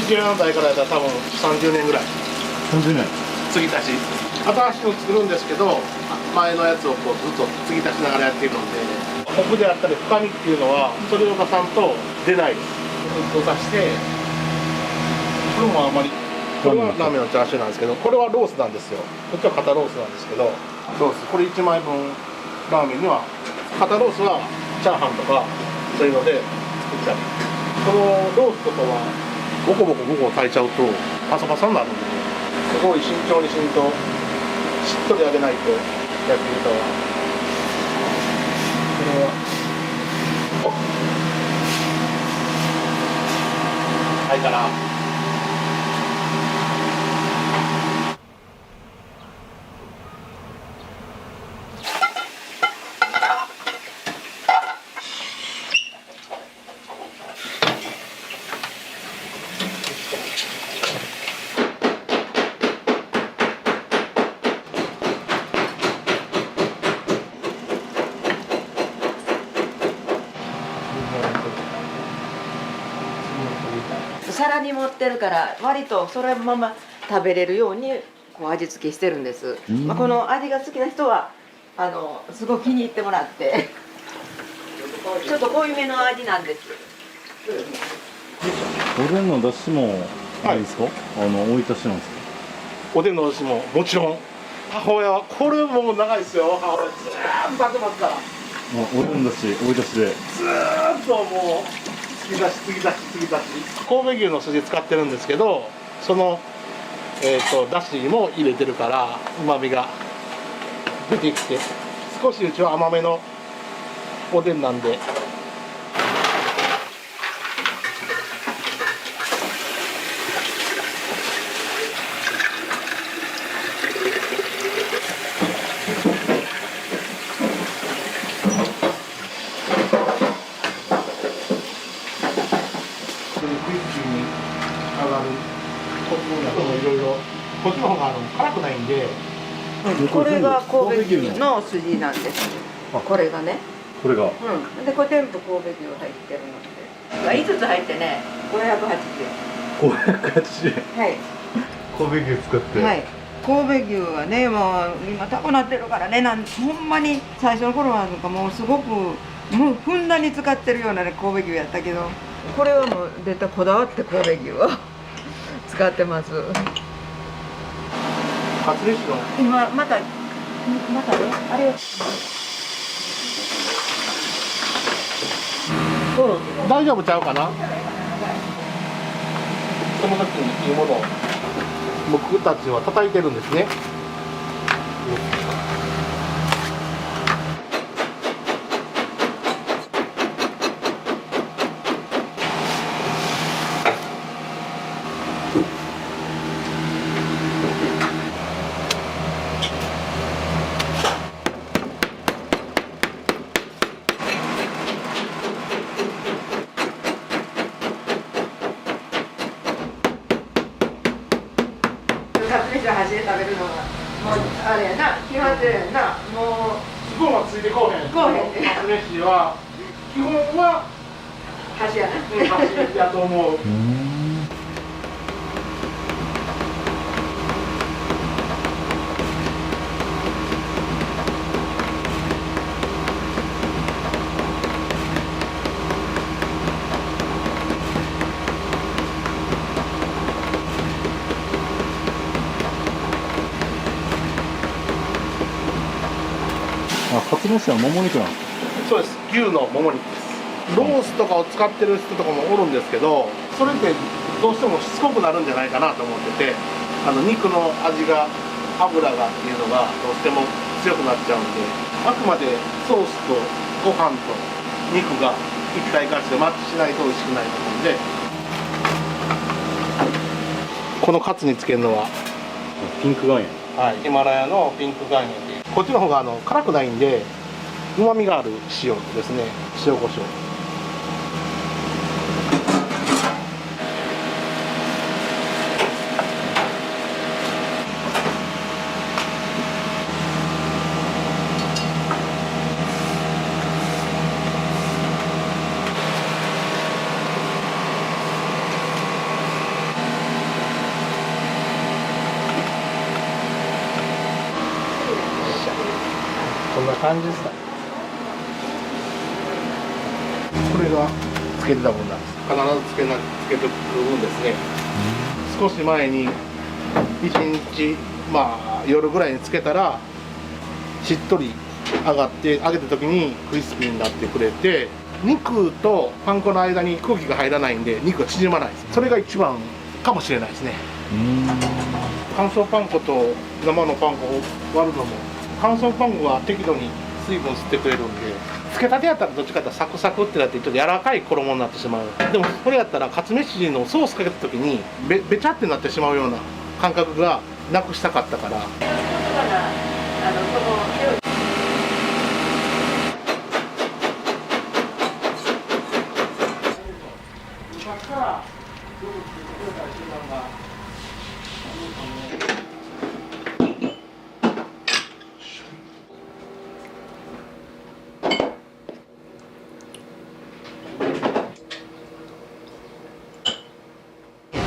父親の代からやったら多分30年ぐらい。30年。継ぎ足し。新しく作るんですけど、前のやつをこうずっと継ぎ足しながらやっているので、コクであったり深みっていうのは鳥岡さんと出ないです。ずっと足して、これもあんまり。これはラーメンのチャーシューなんですけど、これはロースなんですよ。こっちは肩ロースなんですけど、ロースこれ1枚分ラーメンには肩ロースはチャーハンとかそういうので作ったり。このロースとかはボコボコ炊いちゃうとパサパサになるんで、すごい慎重にしっとり揚げないと焼き豚は。これははいから。皿に盛ってるから割とそのまま食べれるようにこう味付けしてるんです、まあ、この味が好きな人はすごい気に入ってもらってちょっと濃いめの味なんです。おでんの出汁もあれですか、置いたしなんですか。おでんの出汁ももちろん母親はこれも長いですよ。母親ずーっと食べますから。おでんだし追い出しでずーっともう継ぎ出し継ぎ出し継ぎ出し。神戸牛の筋使ってるんですけど、そのだしも入れてるから旨味が出てきて、少しうちは甘めのおでんなんで。いろいろこっちの方が辛くないんで、これが神戸牛の筋なんです。これがね。これが。でこれ全部神戸牛入ってるので。5つ入ってね、580円。580円。はい。神戸牛作って。はい。神戸牛はね、もう今高なってるからね、ほんまに最初の頃はなんかもうすごくもうふんだんに使ってるようなね神戸牛やったけど、これはもう絶対こだわって神戸牛を使ってます。カツレシの今またねあれを。大丈夫ちゃうかな。その時にいいものを僕たちは叩いてるんですね。初め食べるのがもうあれやな、決まってるやんな。もうスプーンはついてこうへん。こうへんね。カツレシは基本は箸やな。箸やと思う。カツ飯はもも肉なんですか。そうです。牛のもも肉です。ロースとかを使ってる人とかもおるんですけど、それってどうしてもしつこくなるんじゃないかなと思ってて、肉の味が油がっていうのがどうしても強くなっちゃうんで、あくまでソースとご飯と肉が一体化してマッチしないと美味しくないと思うんで、このカツにつけるのはピンク岩塩。はい、ヒマラヤのピンク岩塩で、こっちの方が辛くないんで旨味がある塩ですね。塩コショウ。こんな感じですか。これがつけてた分なんです。必ずつけておく分ですね。少し前に1日夜ぐらいにつけたらしっとり揚げた時にクリスピーになってくれて、肉とパン粉の間に空気が入らないんで肉が縮まないです。それが一番かもしれないですね。乾燥パン粉と生のパン粉を割るのも、乾燥パン粉は適度に水分吸ってくれるんで、つけたてやったらどっちかというとサクサクってなってちょっと柔らかい衣になってしまう。でもこれやったらカツ飯のソースかけた時にべちゃってなってしまうような感覚がなくしたかったから。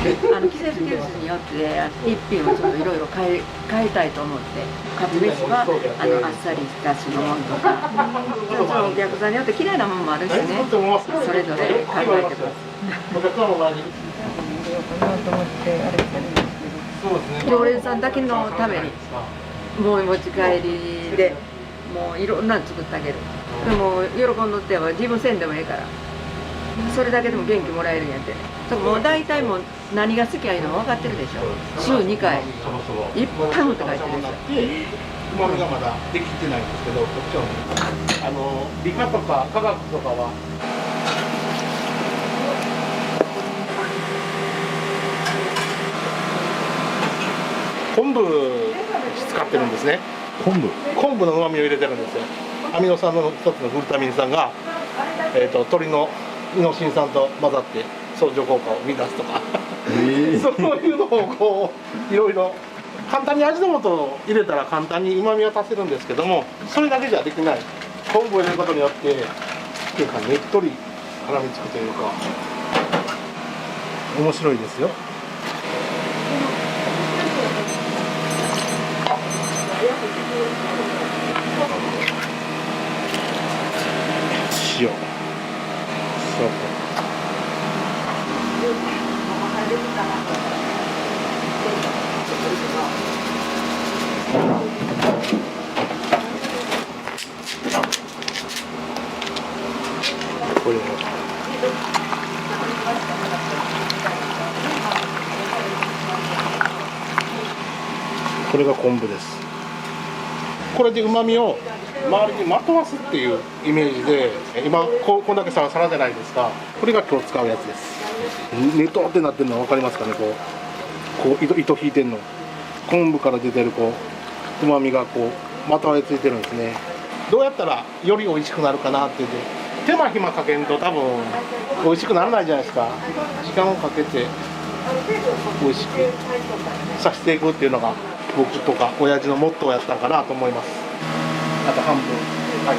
季節季節によって一品をちょっといろいろ変えたいと思って、かつ飯はあっさりした酢の物とか、そのお客さんによって綺麗なものもあるしね、それぞれ考えてます。常連さんだけのためにもう持ち帰りでもういろんなの作ってあげる。でも喜んどっては自分せんでもええから、それだけでも元気もらえるんやって。もう大体もう何が好きやいうの分かってるでしょ。週2回いっぱい持って帰ってるんですよ。うまみがまだできてないんですけど、こっちは理科とか科学とかは昆布使ってるんですね。昆布の旨味を入れてるんですよ。アミノ酸の一つのグルタミン酸が、鶏のイノシン酸と混ざって相乗効果を生み出すとか、そういうのをこういろいろ簡単に味の素を入れたら簡単に旨味を足せるんですけども、それだけじゃできない。昆布を入れることによってっていうかねっとり絡みつくというか面白いですよ。塩、これこれが昆布です。これで旨味を周りにまとわすっていうイメージで、今こんだけサラサラじゃないですか。これが今日使うやつです。ネトってなってるの分かりますかね。こう糸引いてんの、昆布から出てる旨味がまとわりついてるんですね。どうやったらより美味しくなるかなって言って、手間暇かけんと多分美味しくならないじゃないですか。時間をかけて美味しくさせていくっていうのが僕とか親父のモットーやったかなと思います。あと半分、はい、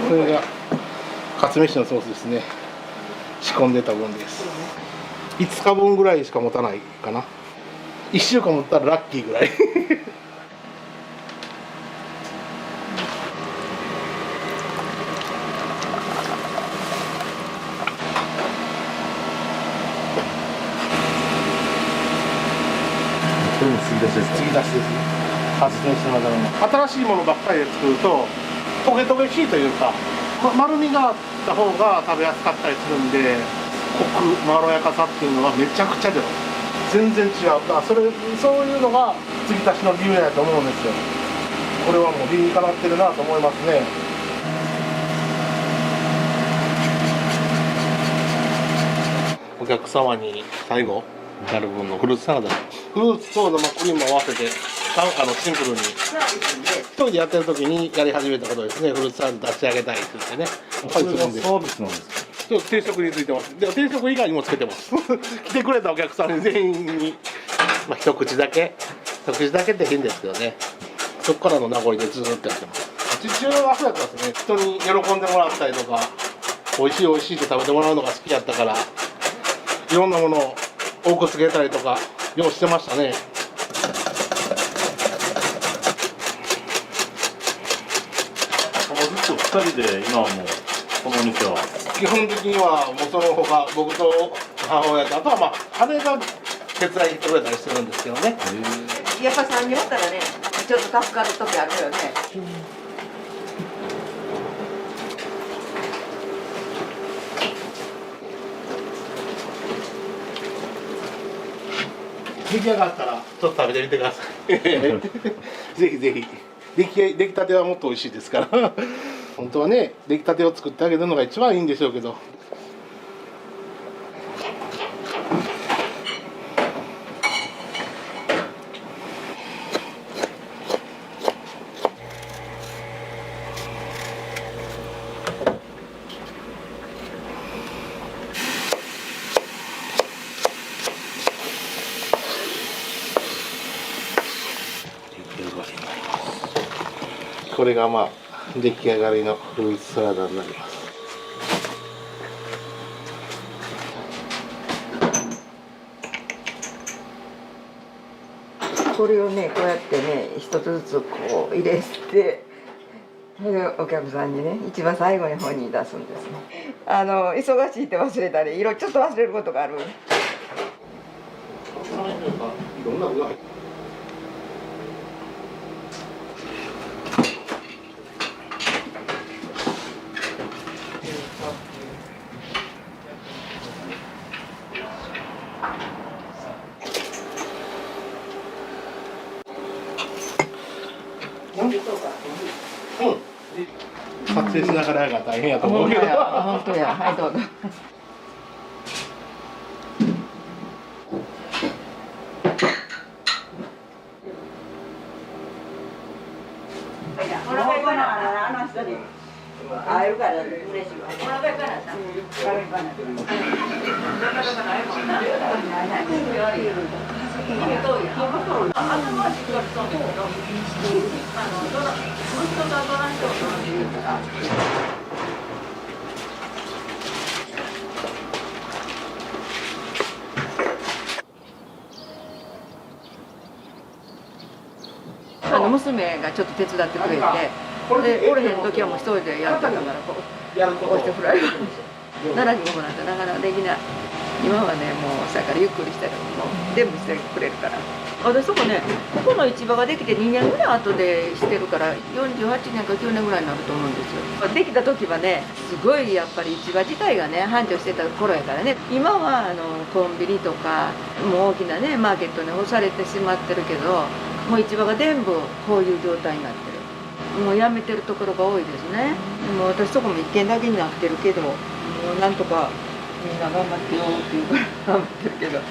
これがかつめしのソースですね。仕込んでた分です。5日分ぐらいしか持たないかな。1週間持ったらラッキーぐらいこれも継ぎ出しですか？継ぎ出しです。発電してもらう新しいものばっかりで作るとトゲトゲしいというか、丸みがあった方が食べやすかったりするんで、コクまろやかさっていうのはめちゃくちゃ出る。全然違う。だからそういうのが継ぎ足しの理由だと思うんですよ。これはもう理にかなってるなと思いますね。お客様に最後なる分のフルーツサラダ、フルーツと生クリームを合わせてシンプルに一人でやってる時にやり始めたことですね。フルーツサラダ出してあげたいって言ってね。それがサービスなんですか？定食についてます。でも定食以外にもつけてます。来てくれたお客さん全員に、一口だけって変ですけどね。そこからの名残でずっとやってます。父親はそうやったんですね。人に喜んでもらったりとか、美味しい美味しいって食べてもらうのが好きやったから、いろんなものを多くつけたりとかようしてましたね。ずっと2人で今はもうこのお店は基本的にはもうその他僕と母親と、あとは姉が手伝いに来てくれたりするんですけどね。やっぱ3人おったらね、ちょっと助かる時あるよね。出来上がったらちょっと食べてみてください。ぜひぜひ。出来たてはもっと美味しいですから本当はね、出来たてを作ってあげるのが一番いいんでしょうけど。これが出来上がりのフルーツサラダになります。これをねこうやってね一つずつこう入れて、それでお客さんにね一番最後に本人出すんですね。忙しいって忘れたりちょっと忘れることがある。撮影しながらやが大変やと思うけど。本当や、はいどうぞ。お腹いっぱいなあの人に会えるから嬉しいわ。お腹いっぱいなさ。お腹いっぱいな。なかなかないもんな。娘がちょっと手伝ってくれて、で折れへん時はもう一人でやってたからこうしてフライ75分なんてなかなかできない。今はねもうさからゆっくりしてるもう全部してくれるから。私そこねここの市場ができて2年ぐらい後でしてるから48年か9年ぐらいになると思うんですよ。できた時はねすごいやっぱり市場自体がね繁盛してた頃やからね。今はコンビニとかもう大きなねマーケットに押されてしまってるけど、もう市場が全部こういう状態になってる。もうやめてるところが多いですね。でも私そこも1軒だけになってるけど、もうなんとかみんな頑張ってよっていうから頑張ってるけど。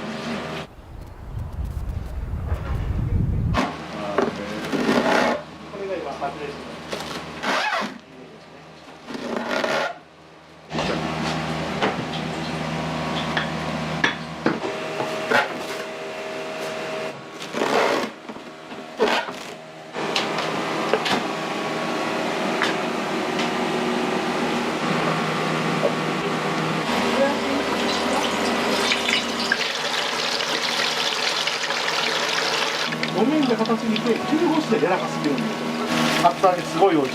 木綿で硬すぎて切り干しで柔らかすぎるんですよ。厚揚げすごい美味しい。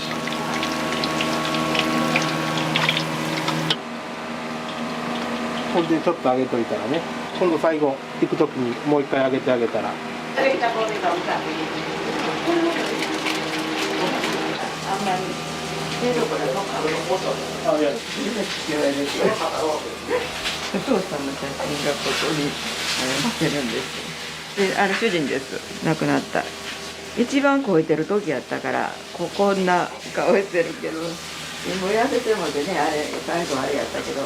これでちょっと揚げといたらね、今度最後行く時にもう一回揚げてあげたら。お父さんの写真がここに載ってるんです。で主人です、亡くなった。一番超えてる時やったからこんな顔してるけど、もう痩せてもでね、あれ最後あれやったけど。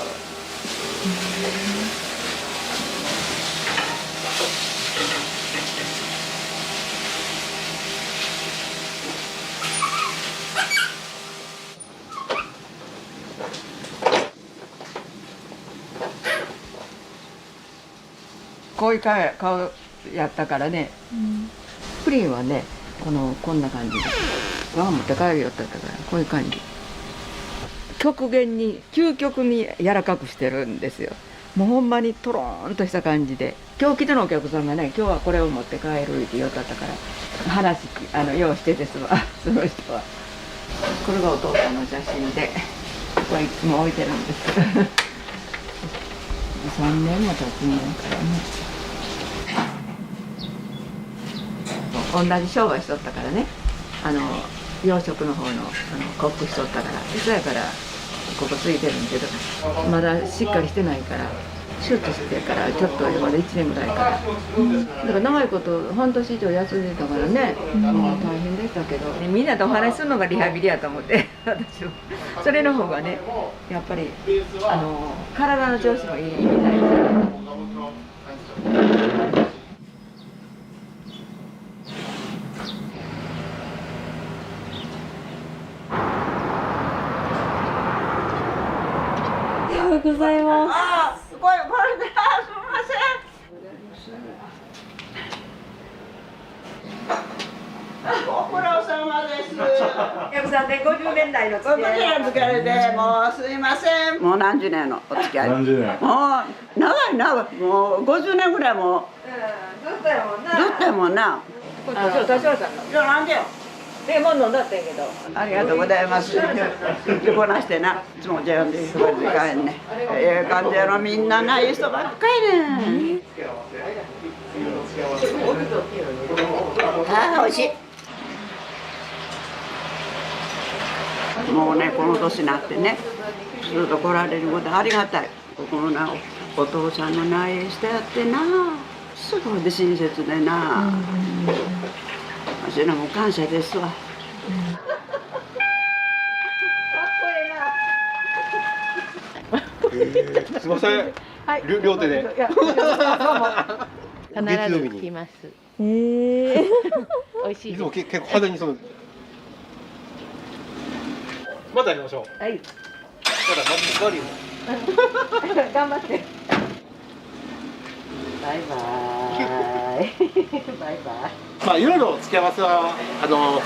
こういう顔やったからね、プリンはねこんな感じでわあ持って帰るよって言ったからこういう感じ、極限に究極に柔らかくしてるんですよ。もうほんまにトローンとした感じで、今日来てのお客さんがね今日はこれを持って帰るって言うかったから話用意してですわその人は。これがお父さんの写真でこれいつも置いてるんです3年も経つんやからね。同じ商売しとったからね、洋食の方のコックしとったから、そやからここついてるんけど、まだしっかりしてないから手術してからちょっとまだ1年ぐらいから、だから長いこと半年以上休んでたからね、もう大変でしたけど、みんなとお話しするのがリハビリやと思って私はそれの方がねやっぱり体の調子もいいみたいな。おはようございます。すごい、これで、すみません。ご苦労様です。お客さんで50年代の付き合い。付き合いで、もうすいません。もう何十年のお付き合い。何十年。もう長い、もう50年ぐらいもう。ずっとやもんな。ずっとやもんな。あ、そう、田代さんの。じゃあなんでよ。もう飲んだってんけど。ありがとうございます。着こなしてな、いつもじゃんでそれで帰んね。ええ感じやろ、みんなないい人ばっかりね。ああ、美味しい。もうね、この年になってね、ずっと来られることありがたい。ここのな、お父さんの内縁してやってな、すごいで親切でな。私らも感謝ですわ。すみません。はい。両手で。必ず来ます。美味しい。いつも結構肌にその。またやりましょう。はい。まだガリも。頑張って。バイバイ。バイバイ。まあいろいろ付け合わせは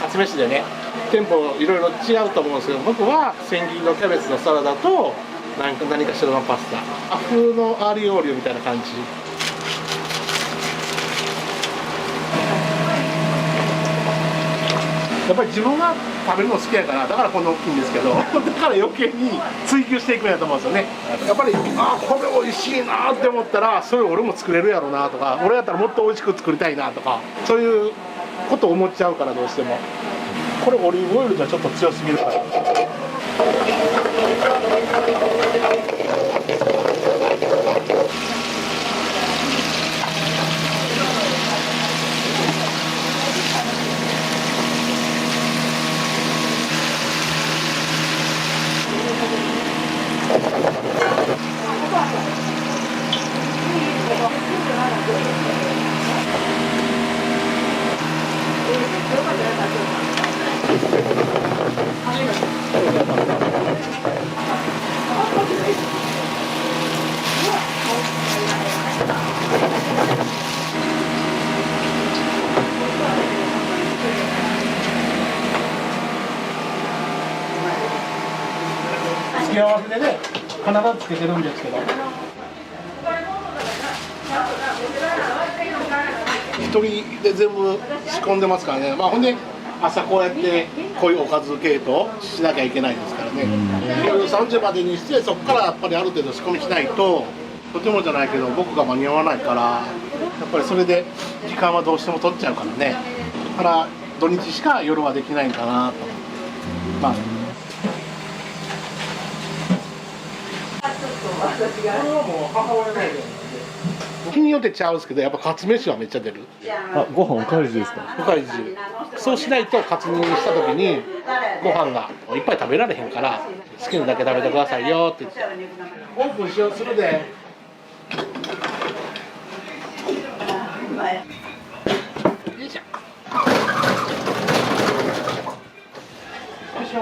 かつめしでね店舗いろいろ違うと思うんですけど、僕は千切りのキャベツのサラダと何かしらのパスタ、和風のアーリーオーリオみたいな感じ。やっぱり自分が食べるの好きやから、だからこんな大きいんですけど、だから余計に追求していくんやと思うんですよね。やっぱりこれ美味しいなって思ったら、それ俺も作れるやろうなとか、俺やったらもっと美味しく作りたいなとか、そういうことを思っちゃうから、どうしてもこれオリーブオイルじゃちょっと強すぎるから。付け合わせでね、必ずつけてるんですけど、一人で全部仕込んでますからね。まあほんで朝こうやってこういうおかず系統しなきゃいけないですからね。夜3時までにして、そこからやっぱりある程度仕込みしないと、とてもじゃないけど僕が間に合わないから、やっぱりそれで時間はどうしても取っちゃうからね。だから土日しか夜はできないんかなと思って、まあ日によってちゃうんですけど、やっぱカツ飯はめっちゃ出る。あ、ご飯おかわり自由ですか？おかわり自由。そうしないとカツ煮した時にご飯がいっぱい食べられへんから、好きなだけ食べてくださいよって言って。オープンしようするで。よいしょ。よいしょ。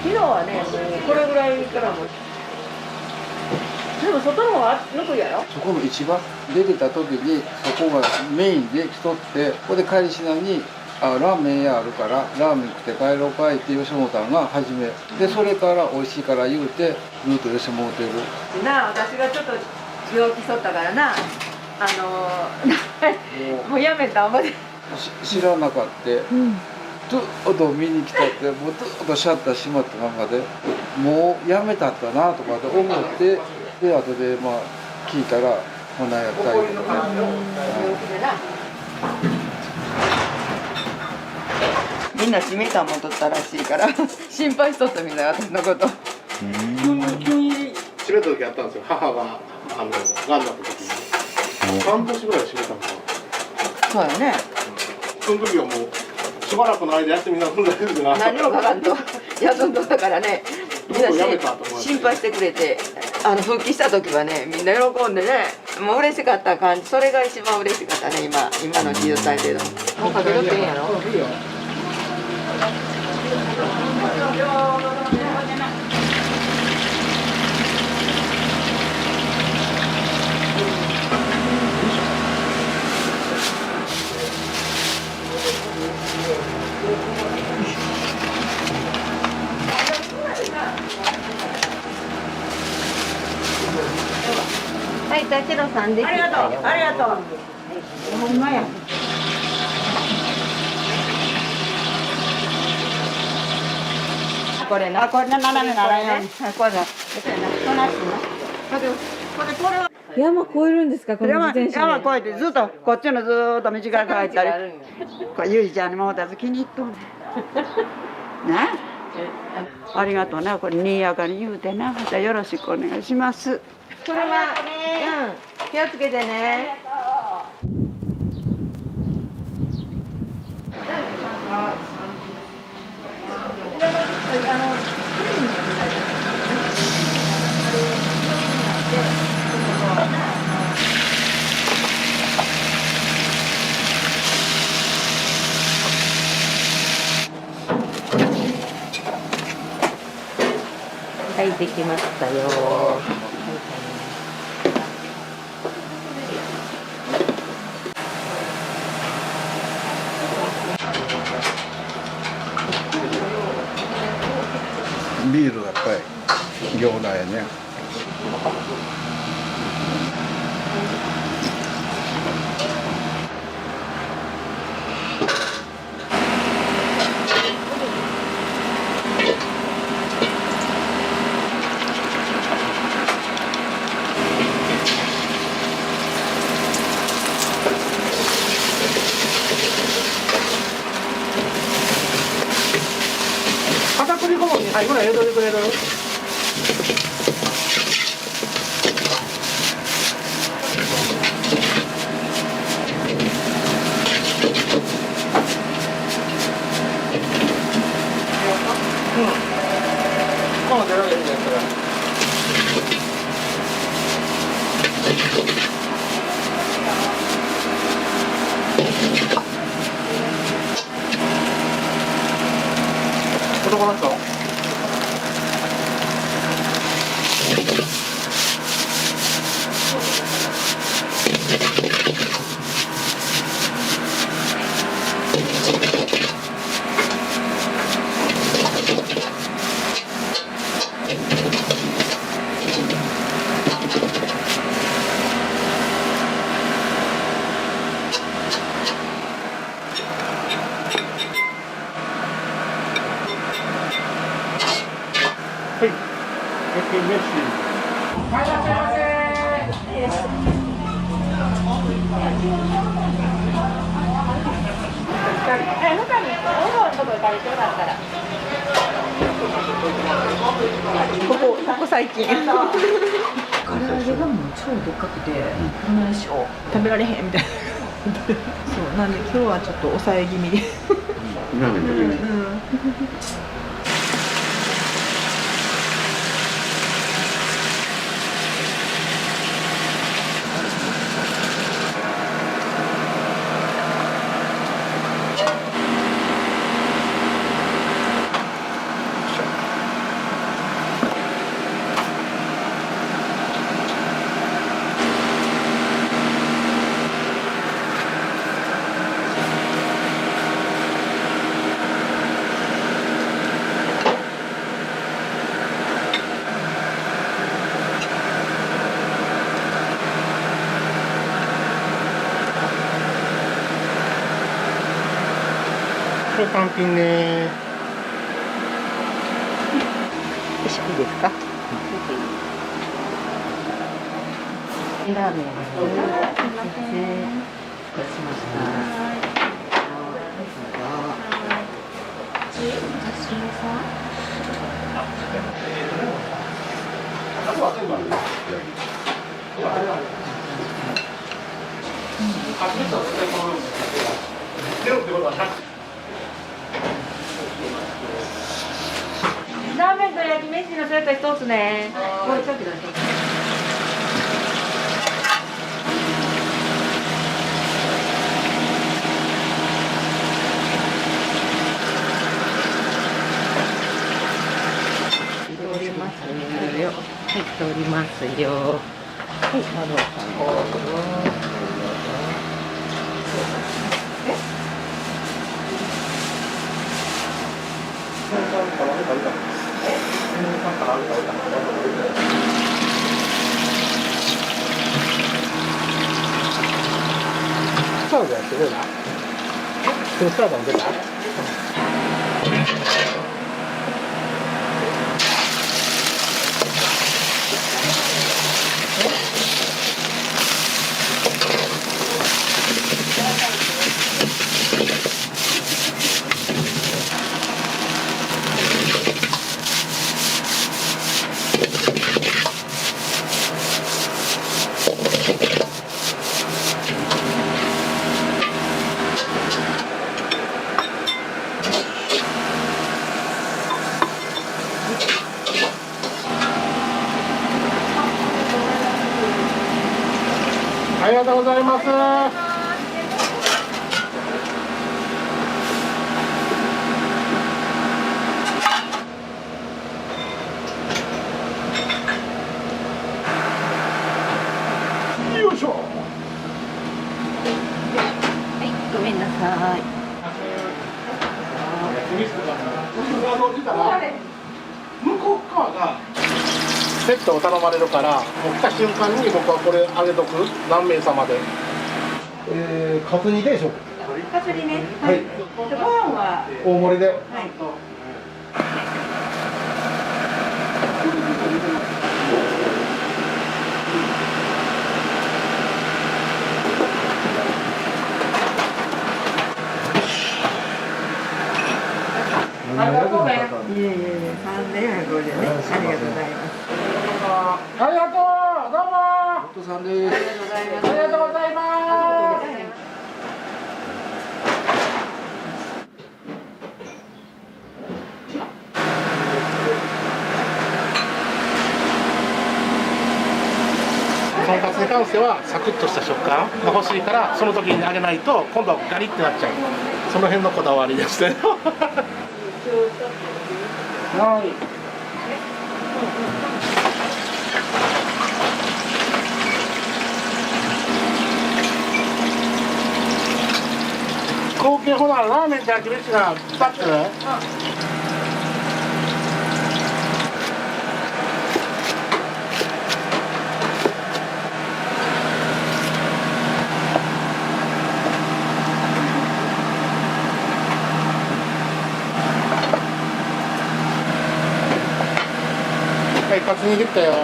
昨日はね、もうこれぐらいからも。でも外の方がぬくいやろ。そこの市場出てた時にそこがメインで来とって、ここで帰りしなにラーメン屋あるからラーメン食って帰ろうかいって吉本が初めで、それから美味しいから言うてずっと吉本てるなあ、私がちょっと病気しとったからな、もうやめた思って知らなかった、ずっと見に来たって、もうずっとシャッター閉まったままでもうやめたったなとかって思って、で後でまあ聞いたらこんなんやったりとかね。みんな閉めたもんとったらしいから心配しとったみんな私のこと。急に閉めた時あったんですよ。母ががんだった時に半年ぐらい閉めたのかな。そうよね。その時はもうしばらくの間やってみなくなるんですが。何もかかんと休んどったからね、みんなやめたと思います心配してくれて、復帰した時はね、みんな喜んでね、もう嬉しかった感じ、それが一番嬉しかったね、今の自由体制度。もうかけとっていいんやろ。はい、田代さんできたよ。ありがとう。ほんまや。これな、これ斜めならように。これな、これは。山越えるんですか、この自転車で。山越えてずっとこっちのずっと短く入ったり。これゆいちゃんにもたず気に入っとんねん。な。ありがとうな、これにやかに言うてな、またよろしくお願いします。車、気をつけてね。はい、できましたよ。ビールやっぱり行だよね。片栗粉も最後に入れといてくれる。もう出られるんやったら。男の人。はい、メッシ。はい、いらっしゃいませ。他にお風呂のところから一緒だったら。ここ最近。唐揚げがもう超でっかくて、こんなしょ食べられへんみたいな。そうなんで今日はちょっと抑え気味で。これ単品ね。いいですか。ラーメン。お待たせしました。それから一つね。これさっきだけ。通りますよ。はい、通りますよ。はい、窓をスタートやってるな。スタートも出た。ありがとうございます。よいしょ。はい、ごめんなさい。向こう側がセットを頼まれるから、もう来た瞬間に僕はこれあげとく。何名様で。カツ煮定食。カツ煮ね。はい。ご飯は大盛りで。はい。いえいえいえ、3,450円ね。ありがとうございます。ありがとう。どうも。お父さんです。ありがとうございます。とんかつに関してはサクッとした食感が欲しいからその時に揚げないと今度はガリってなっちゃう。その辺のこだわりですね。はい。合計ほなラーメンと焼き飯が2つ。はい、カツ煮できたよ。は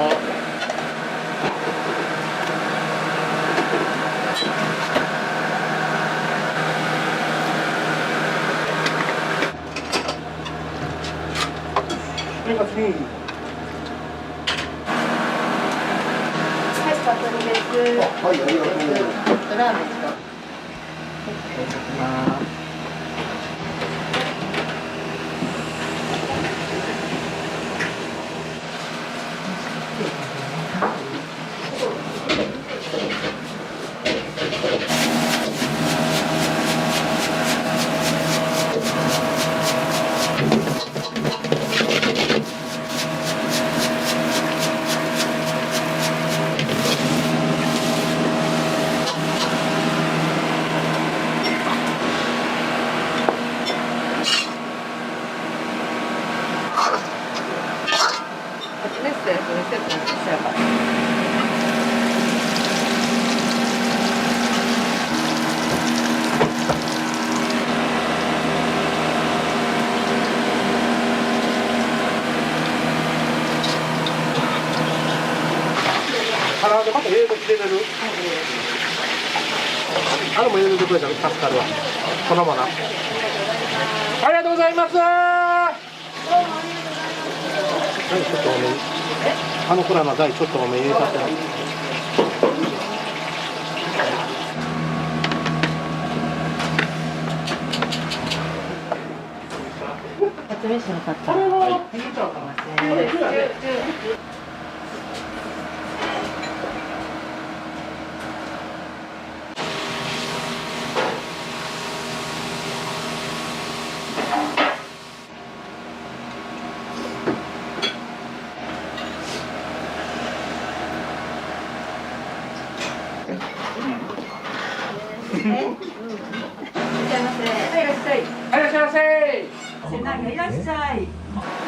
い、カツ煮。はい、カツ煮です。はい、ありがとう。ラーメンと。いただきます。唐揚げまた入れてくれる？あれも入れてくれたら助かるわ。このまま。ありがとうございます。はい、ちょっと多めに。あの子らの台ちょっと多めに入れたって。カツ飯の買った。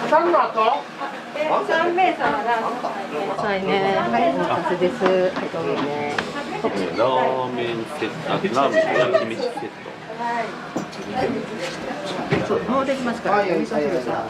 3の後3名様だ。はいね。はい、お待たせです。はい、どうぞね。ラーメンセット、ラーメン焼き飯セット。そう、もうできますから。お味噌汁さ。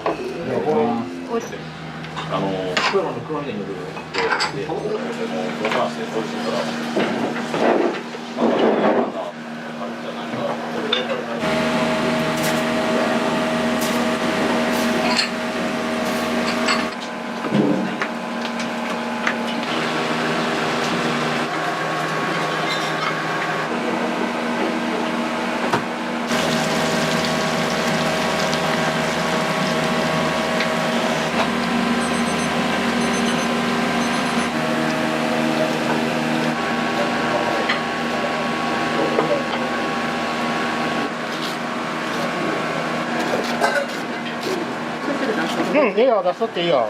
うん、いいよ、出しとっていいよ。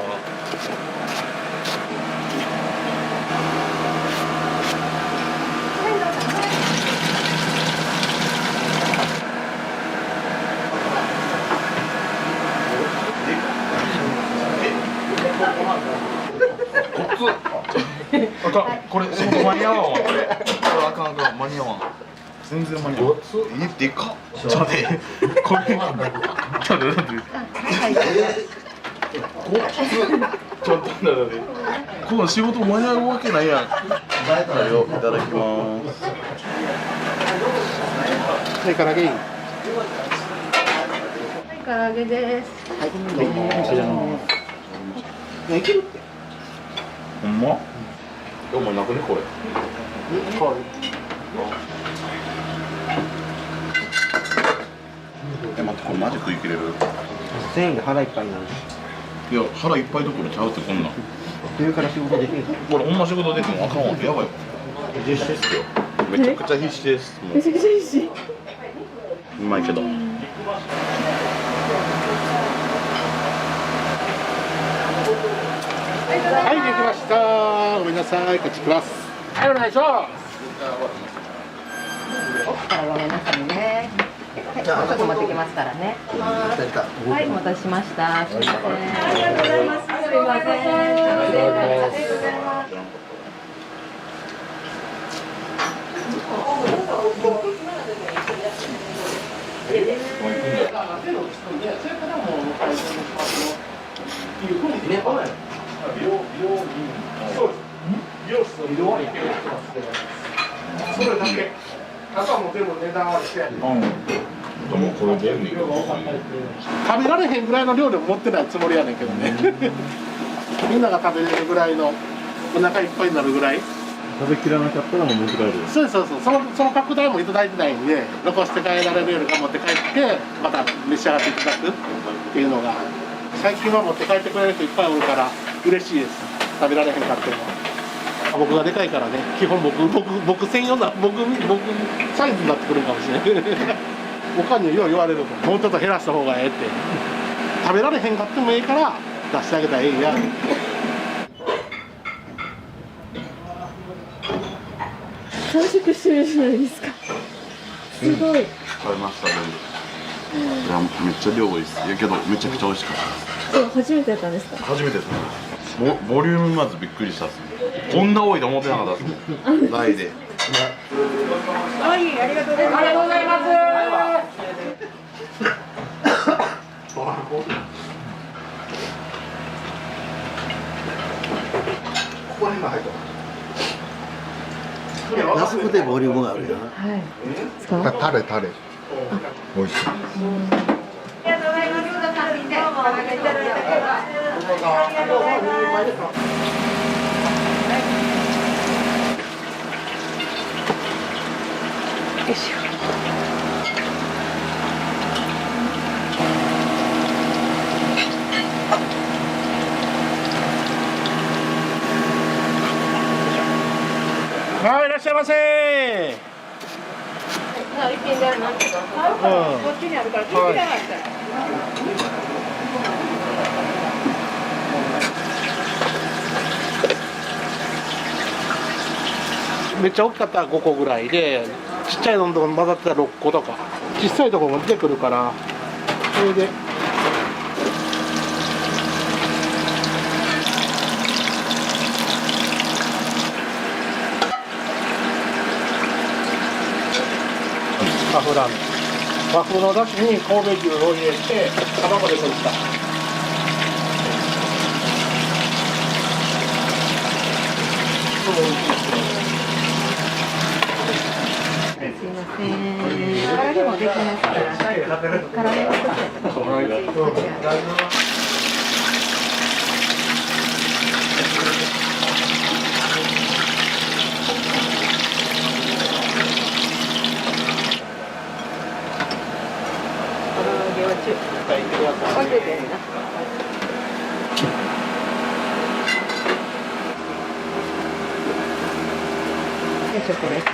これ仕事間に合わんわ。これあかんあかん、間に合わん。全然間に合わん。でかっ。ちょっと待って。これちょっと待って。ちょっと待って。この仕事間に合うわけないやん。いただきます。はい、唐揚げいい。唐揚げです。はい、いけるって。ほんま？お前なくねこれ。待ってこれマジ食い切れる？1000円で腹いっぱいになる。いや腹いっぱいどころちゃうってこんなん。上から仕事できる。これほんま仕事できるのあかんわ。やばいわ。必死ですよ。めちゃくちゃ必死です。めちゃくちゃ必死。うまいけど。はい、できました。ごめんなさい、こっち来ます。はい、お願いします。ごめんなさいね。はい、ちょっと持ってきますからね。はい、お待たせしました。すみません。ありがとうございます。すみません。ありがとうございます。それだけ。あとはもう全部値段合わせて。でもこれ便利。食べられへんぐらいの量でも持ってないつもりやねんけどね。みんなが食べれるぐらいのお腹いっぱいになるぐらい。食べきらなかったらもう持って帰る。そうそうそう。その拡大もいただいてないんで、残して帰られるよりか持って帰ってまた召し上がっていただくっていうのが最近は持って帰ってくれる人いっぱいおるから嬉しいです。食べられへんかっていうのは。僕がでかいからね、基本僕専用な僕サイズになってくるかもしれない。おかんによう言われると、もうちょっと減らした方がええって。食べられへんかってもいいから出してあげたらええやん。完食してるじゃないですか。すごい。食べましたね。いやめっちゃ量多いです。いやけどめちゃくちゃ美味しかったです。初めてやったんですか。初めてですね。ボリュームまずびっくりしたっす。こんな多いと思ってなかったっす。大で。はい、ありがとうございます。ありがとうございます。ここに今入ってます。安くてボリュームがあるよな。はい。タレ。美味しい。ありがとうございます。単品でお願いいただいてありがとうございます。よいしょ。らっしゃいませ。一品であるのけど、こっちにあるから、聞いてなかったら。めっちゃ大きかったら5個ぐらいで、ちっちゃいのと混ざってたら6個とか、小さいところも出てくるから、それで。和風ラーメン。和風のだしに神戸牛を入れて、卵でとじた。すいません。唐揚げもできますから。唐揚げも作って。置いといてやるな。チョコレート。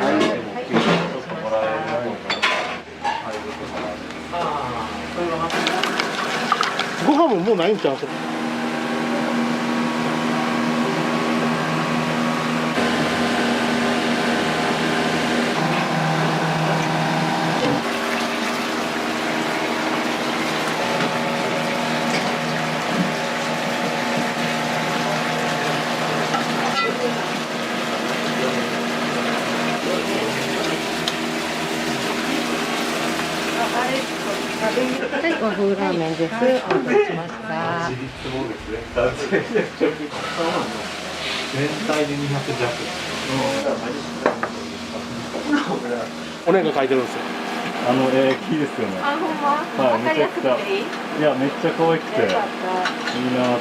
ご飯ももうないんちゃう？はい、和風ラーメンです。お待たせしました。全体で200弱。お値が書いてるんですよ。木ですよね。あ、ほんま。はい、めちゃくちゃ。いや、めっちゃ可愛くて。いいなと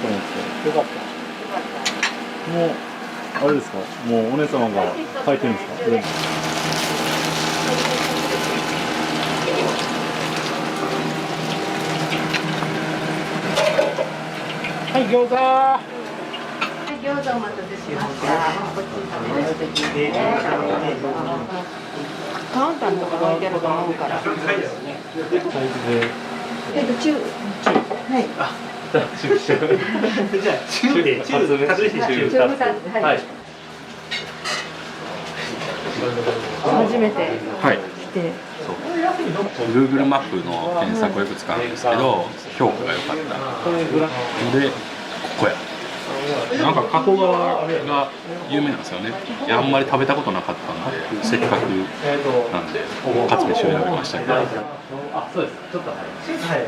思って。よかった。もう、あれですか。もうお姉様が書いてるんですか。はい、餃子。餃子お待たせしました。カウンターのところ置いてあると思うから。中。はい。じゃあ中で中で外して中2つ。はい。初めてはい。来て。Google マップの検索をよく使うんですけど、評価が良かったのでここや。なんか加古川が有名なんですよね。あんまり食べたことなかったんで、せっかくなんで勝飯を選びましたけど。あ、そうです。ちょっとはい。はい。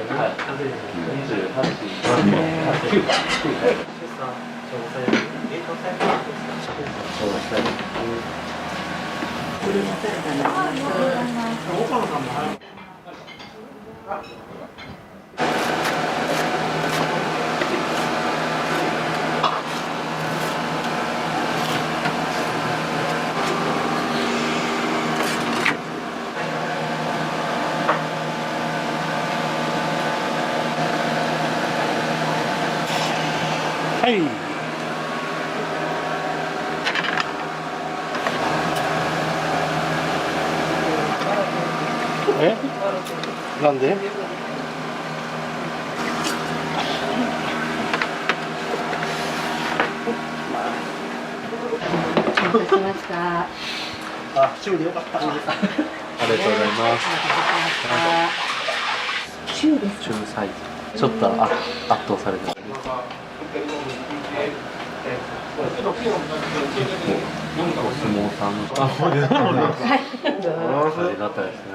はい。え？なんで？お待たせしました。あ、中でよかった。ありがとうございます。中です。中サイズ。ちょっと圧倒されてる。お相撲さんの。あ、そうです。はい。ありがたいですね。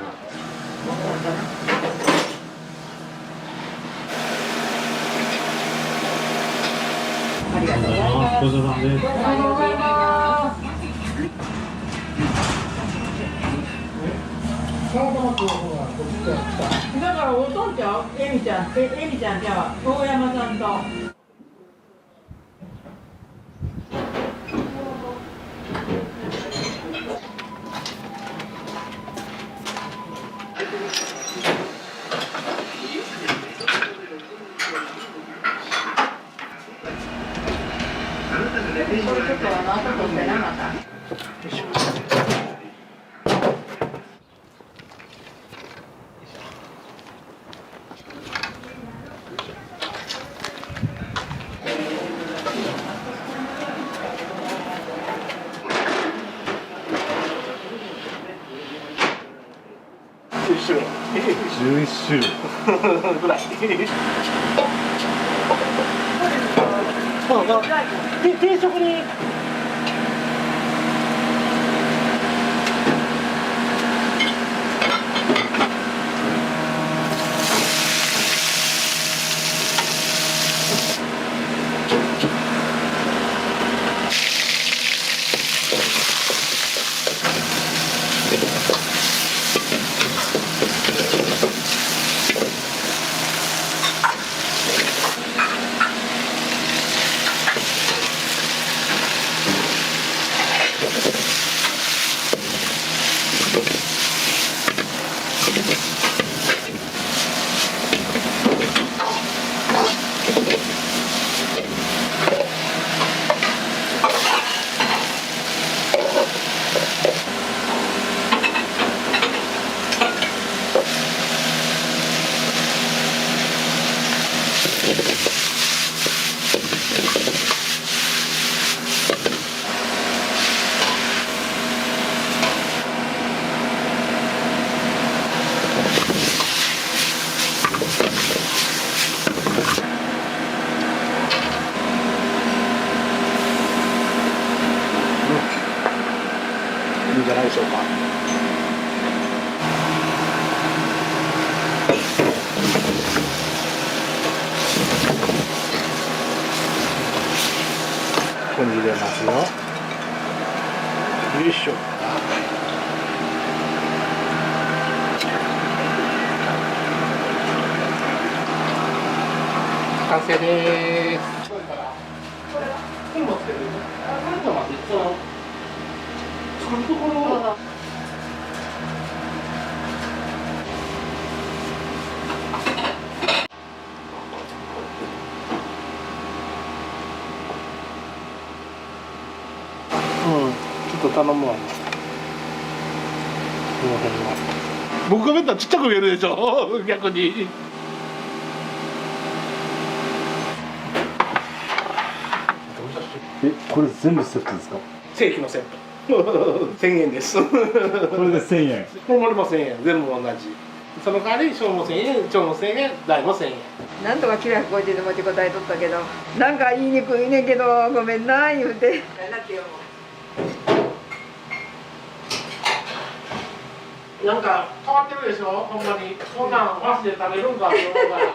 ありがとうございます。ごちそうさまです。ありがとうございます。だからおとんちゃん、えみちゃんじゃあ、大山さんと。これちょっと朝としてなかった。種類11種類ぐらい定食にいいんじゃないでしょうか。ここに入れますよ。よいしょ。完成です。作るところ。ちょっと頼むわ。この辺は。僕が見たらちっちゃく見えるでしょ。逆に。これ全部セットですか？正規のセット。1000円です。これで1000円。これも1000円。全部同じ。その代わり小も1000円、長も1000円、大も1000円。なんとか950で持ちこたえとったけど、なんか言いにくいねんけど、ごめんな言うて。なんか変わってるでしょ、ほんまに。こんなん箸で食べるんかって思うから。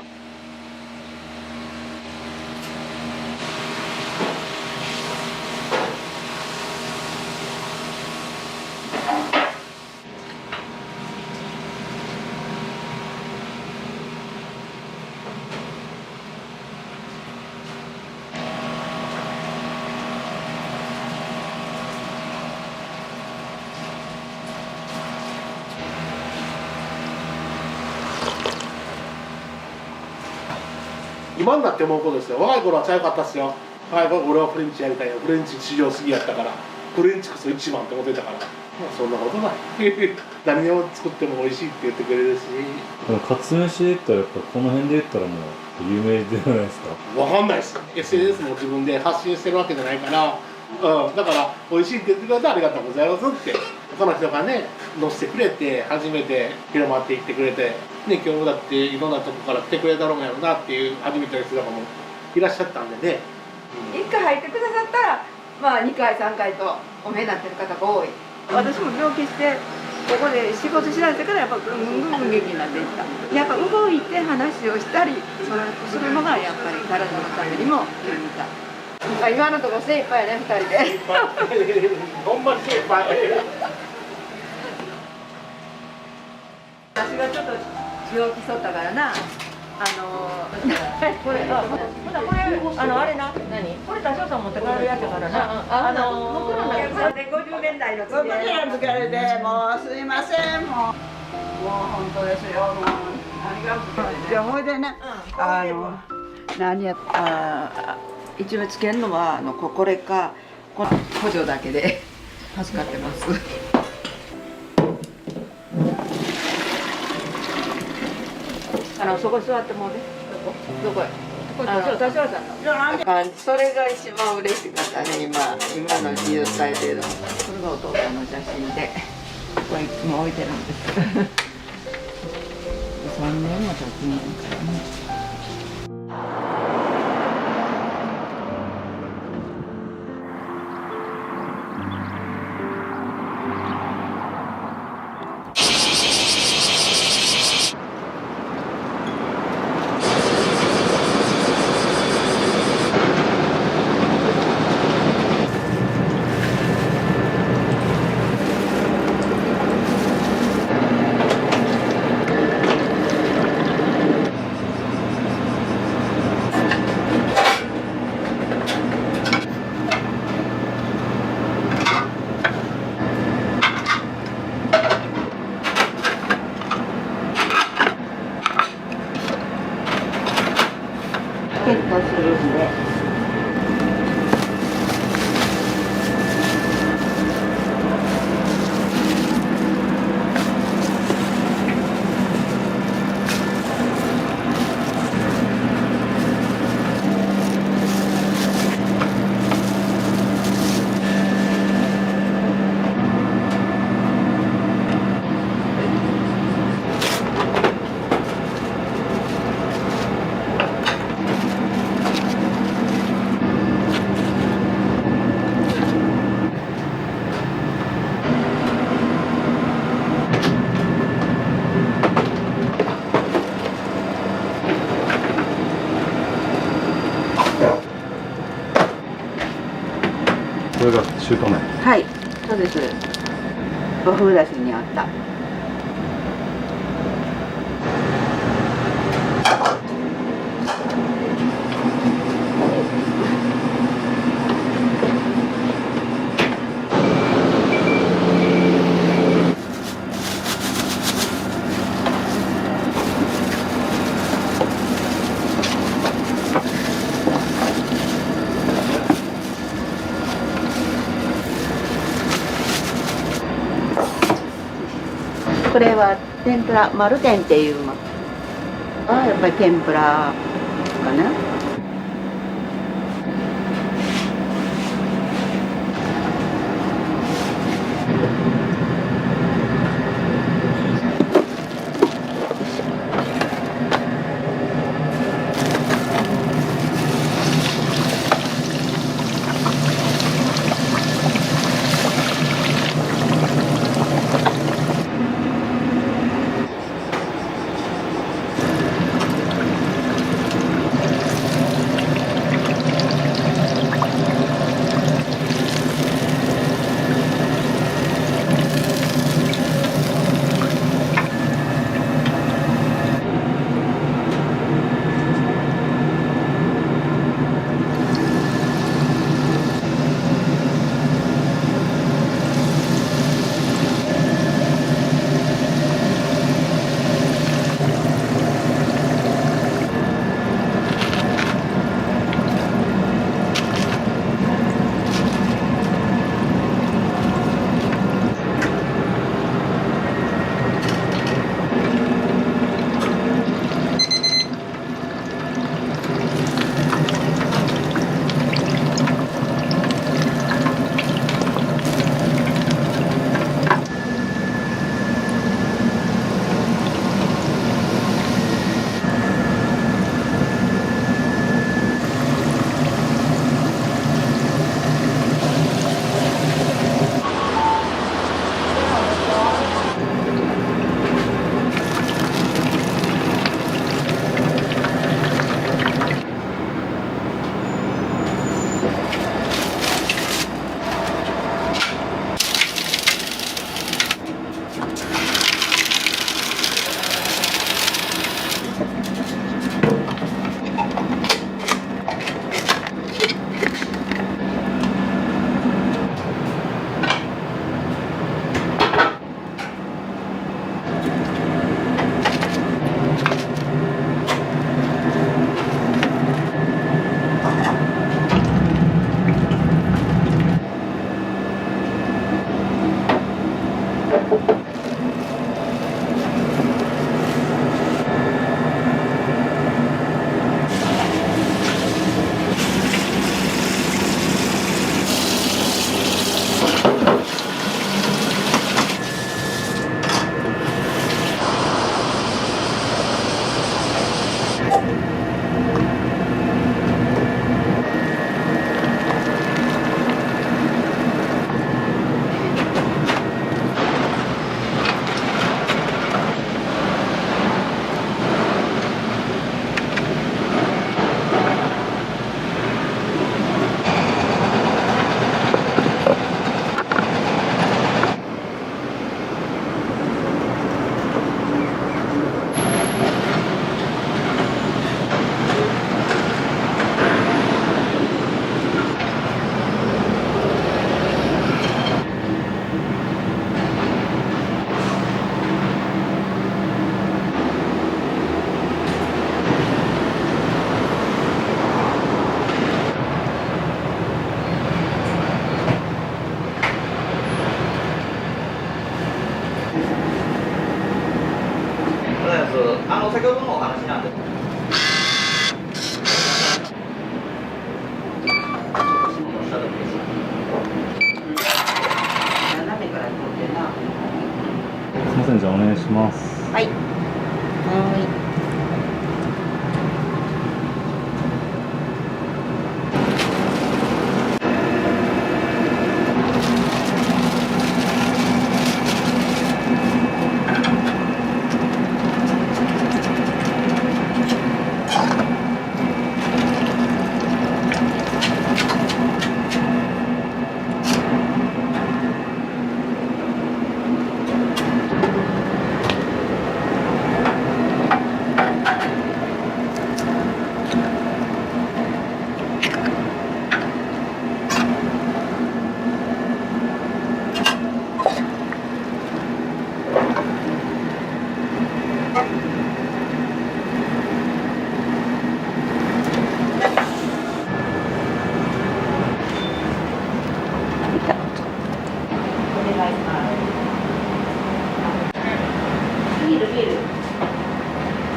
今になって思うことですよ。若い頃はちゃうかったっすよ。若い頃俺はフレンチやりたいよ。フレンチ市場好きやったから、フレンチこそ一番って思ってたから。そんなことない。何を作っても美味しいって言ってくれるし。でもカツ飯で言ったらやっぱこの辺で言ったらもう有名ではないですか？わかんないです。SNS も自分で発信してるわけじゃないから、だから美味しいって言ってくれてありがとうございますって他の人がね載せてくれて初めて広まっていってくれて、ね、今日だっていろんなとこから来てくれたろうやろなっていう初めての人とかもいらっしゃったんでね。1回入ってくださったら、まあ2回3回とお見えになってる方が多い。私も病気してここで仕事しだしてからやっぱぐんぐん元気になっていった。やっぱ動いて話をしたりするのがやっぱり体のためにもいいみたい。今のところ精一杯やね2人で。ほんまに精一杯。私がちょっと病気しとったからな。これあれな、何？これ多少さん持って帰るやつやからな。50年代の付き合いで、もうすいません、もう本当ですよ、もうありがとう。じゃあほいでね、何や一応つけるのはこれかこの補助だけで助かってます。そこ座ってもうね。どこへ？それが一番嬉しかったね、今の20歳程度。これがお父さんの写真で、ここいつも置いてるんです。3年も経つんやからね。結構するんで。これが中華麺。はい、そうです。和風だしに合った。これは天ぷら丸天っていうのはやっぱり天ぷらかな。先ほどのお話なんで。すみません、じゃあお願いします。はい。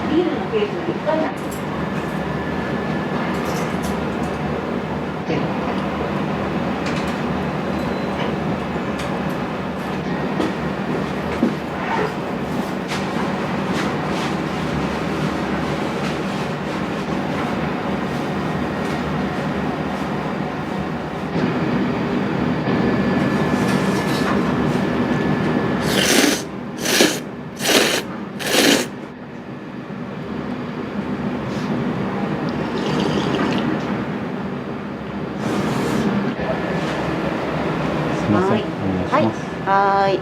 ビールのケースいっぱいなの。すみません、お願いします。はい。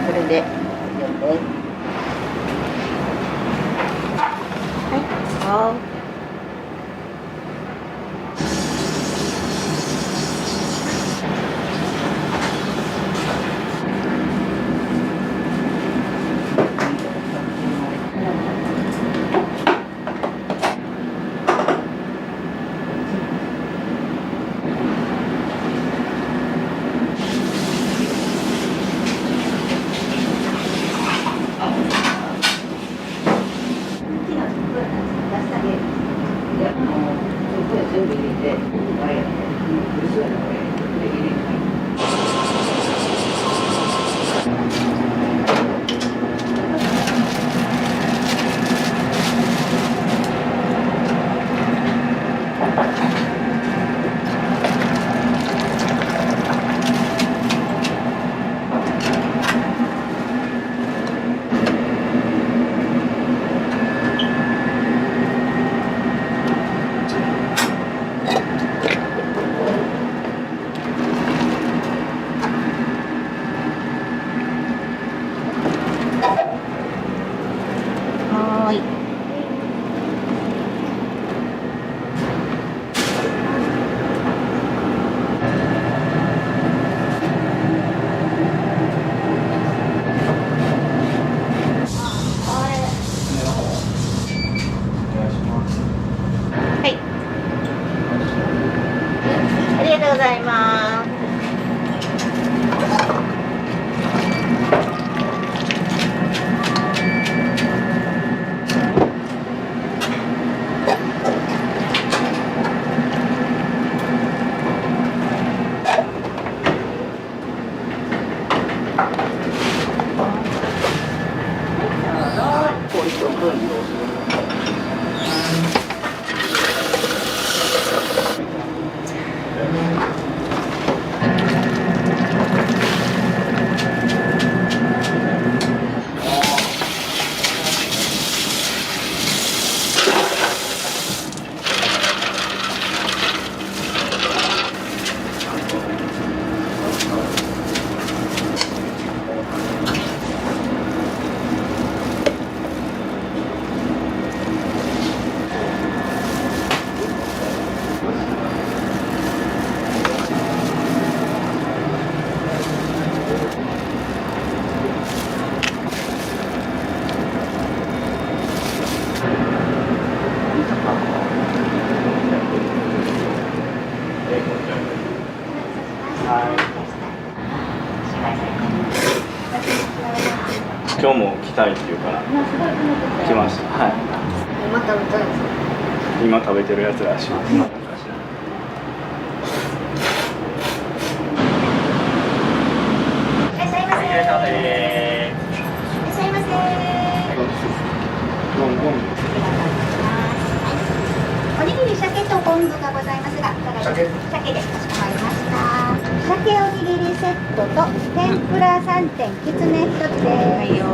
これで読んで。はい。出してあげる。今日も来たいっていうから来ました。はい。今食べたいですか？今食べてるやつらしいです。おにぎり鮭と昆布がございますが、いかがですか？鮭でかしこまりました。鮭おにぎりセットと天ぷら3点、きつね1つです。はいよ。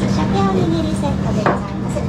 鮭おにぎりセットでございます。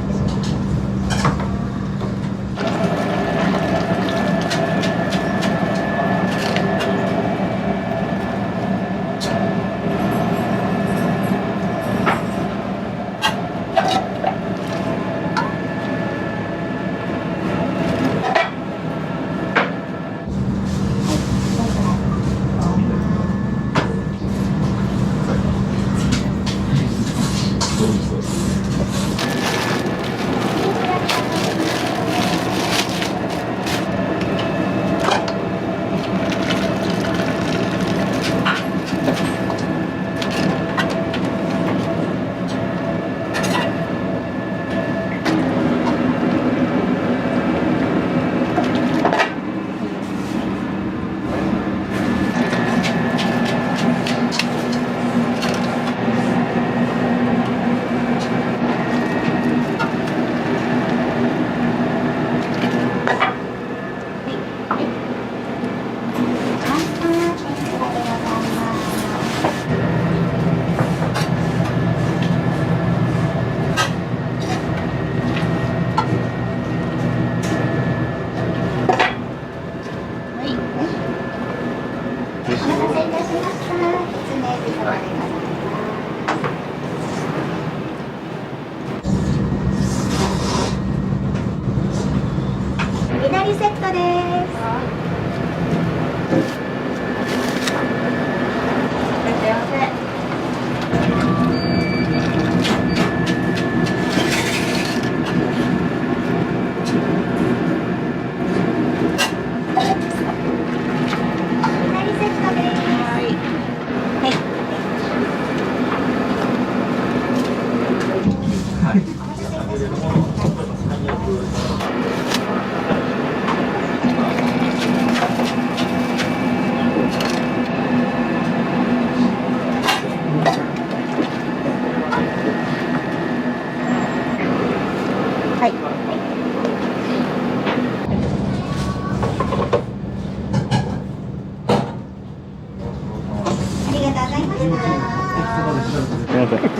いなりセットです。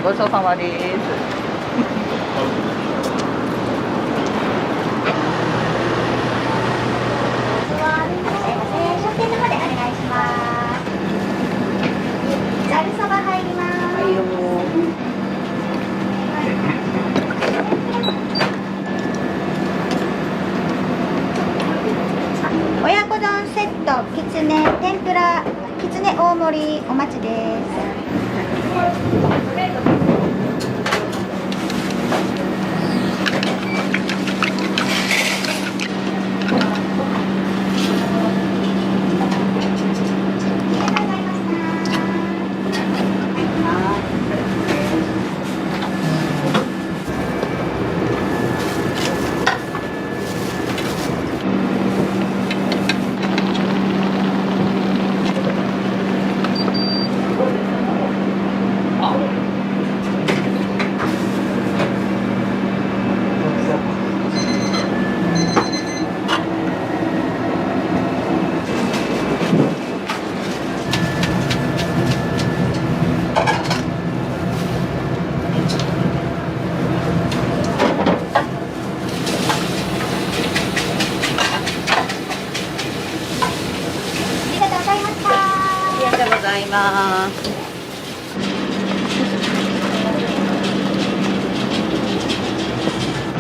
ごちそうさまです。食券の方でお願いします。ざるそば入ります。はいよ。親子丼セット、きつね、天ぷら、きつね大盛り、お待ちです。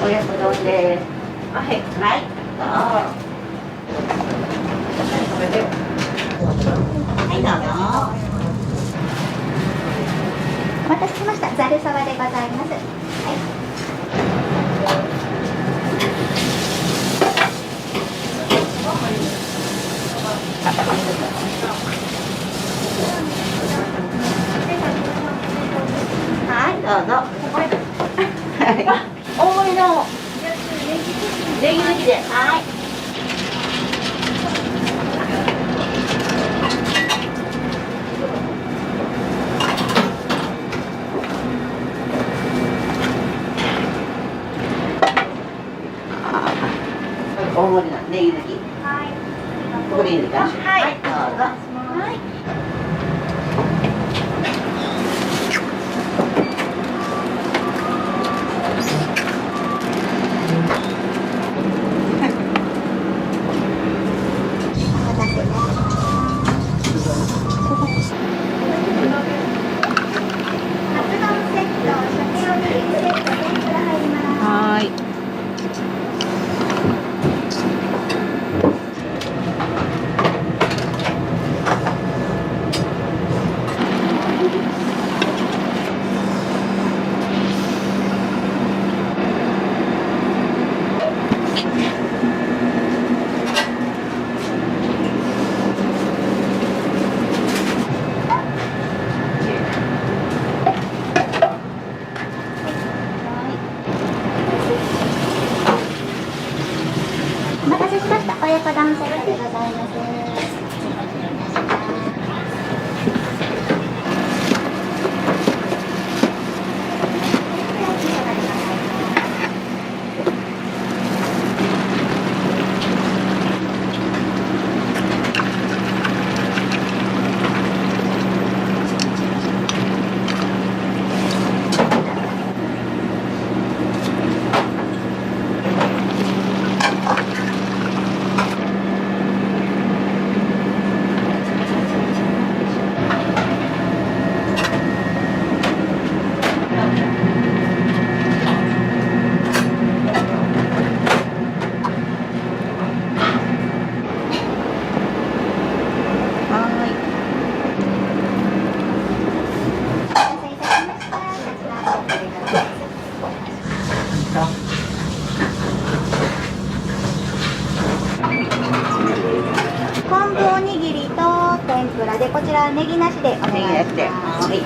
親子丼です。はい。はい。はい、どうぞ。お待たせざるそばでございます。はい。はい、どうぞ。大盛りのネギ抜きで。はい。大盛りのネギ抜き。はい。ここでいいですか。はい、どうぞ。はい。はい。お待たせしました。親子丼セットでございます。昆布おにぎりと天ぷらで、こちらネギなしでお願いします。はい。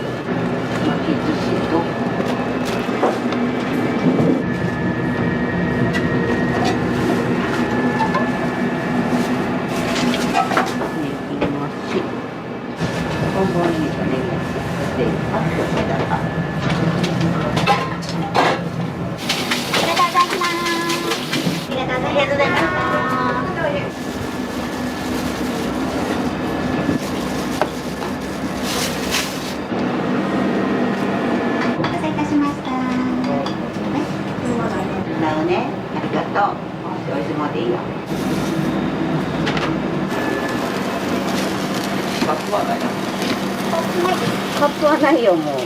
カップはないよ、もう。す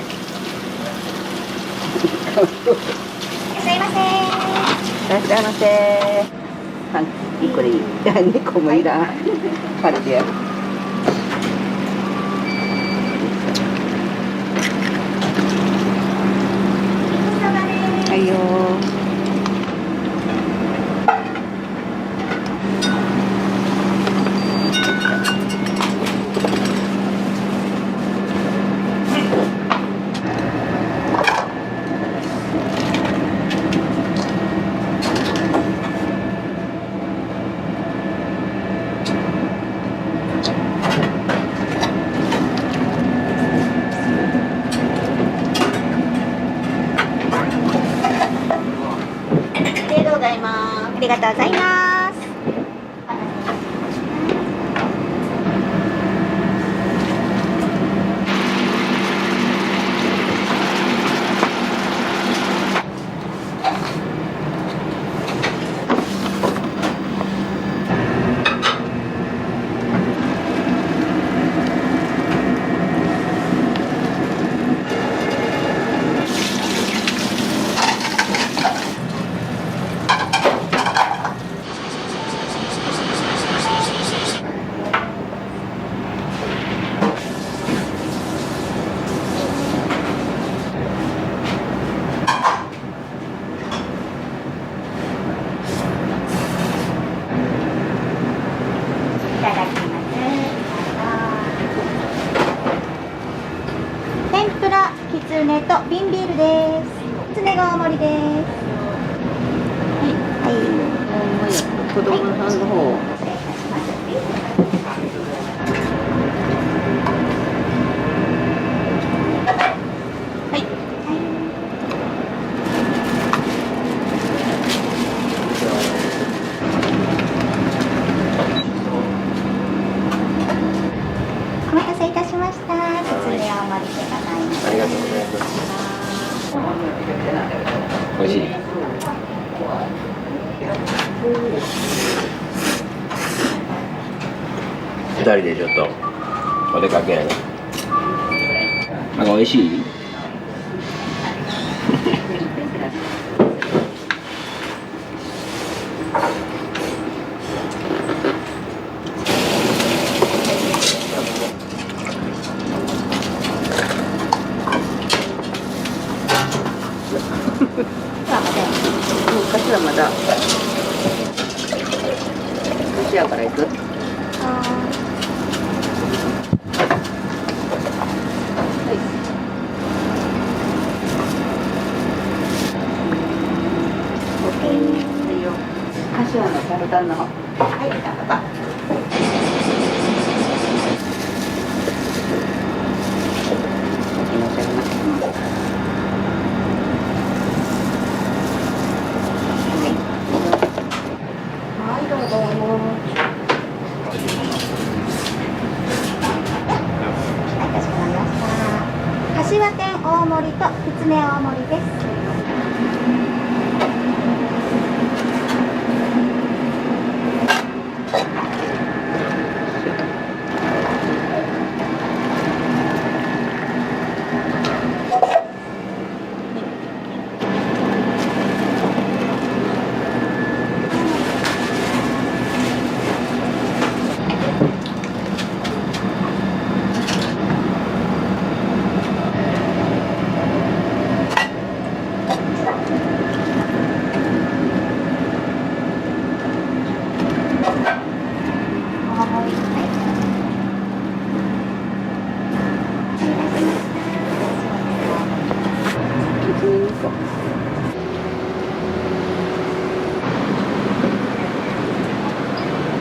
いません。いらっしゃいませ。1個でいい。2個もいらん。あれで。はいよ。ありがとうございます。つねと瓶ビールです。きつねが大盛りです。はい。子供さんの方。失礼いたします。はい。お待たせいたしました。きつね大盛りでございます。ありがとうございます。美味しい。二人でちょっとお出かけやね。なんか美味しい？昔はまだ。昔やから行く。柏のタルタルの方。はい、どうぞ。はい、どうぞ。かしこまりました。柏天大盛りときつね大盛りです。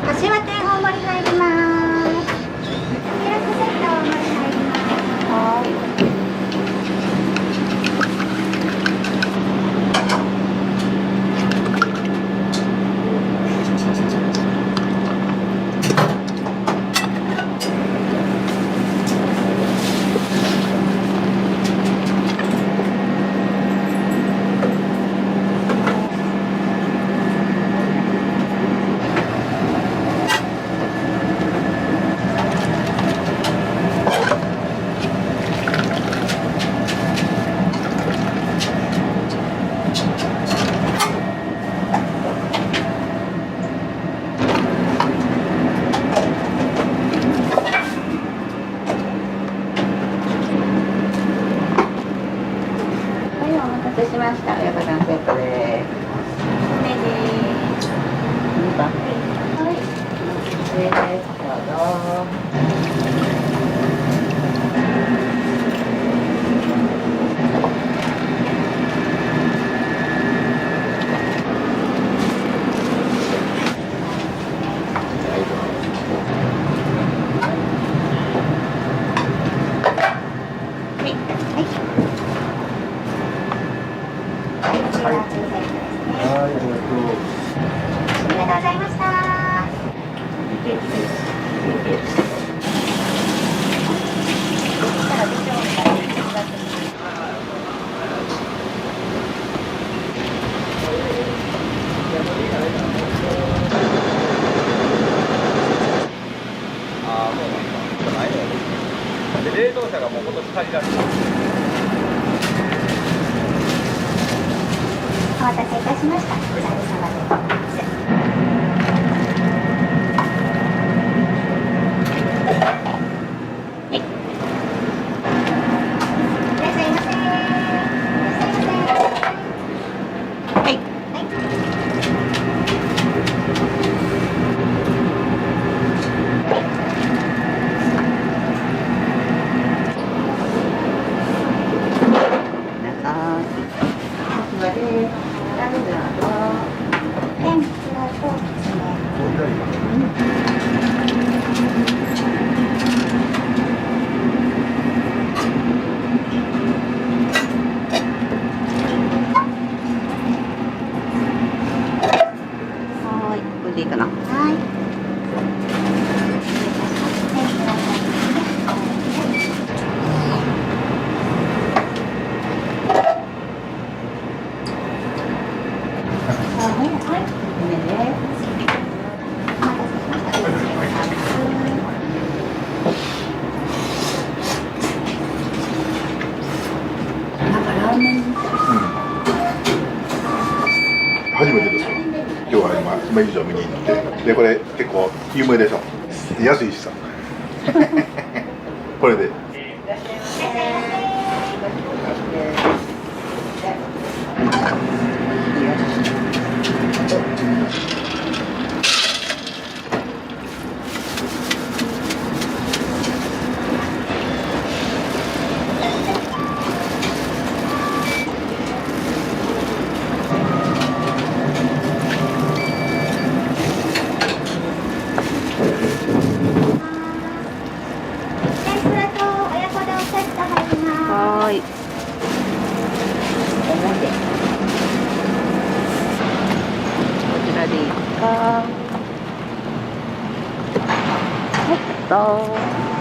柏天大盛り入ります。ミラクセット大盛り入ります。はい。お待たせしました。親子丼セットです。ねです。はい。失礼です。どうぞ。冷凍車がもう今年足りない。お待たせいたしました。お疲れ様です。ラーメン。初めてですよ。今日は今以上見に行ってでこれ結構有名でしょ。安いしさこれで天ぷらと親子丼セット入ります。はーい。こちらでいいですか。はい、どうぞ。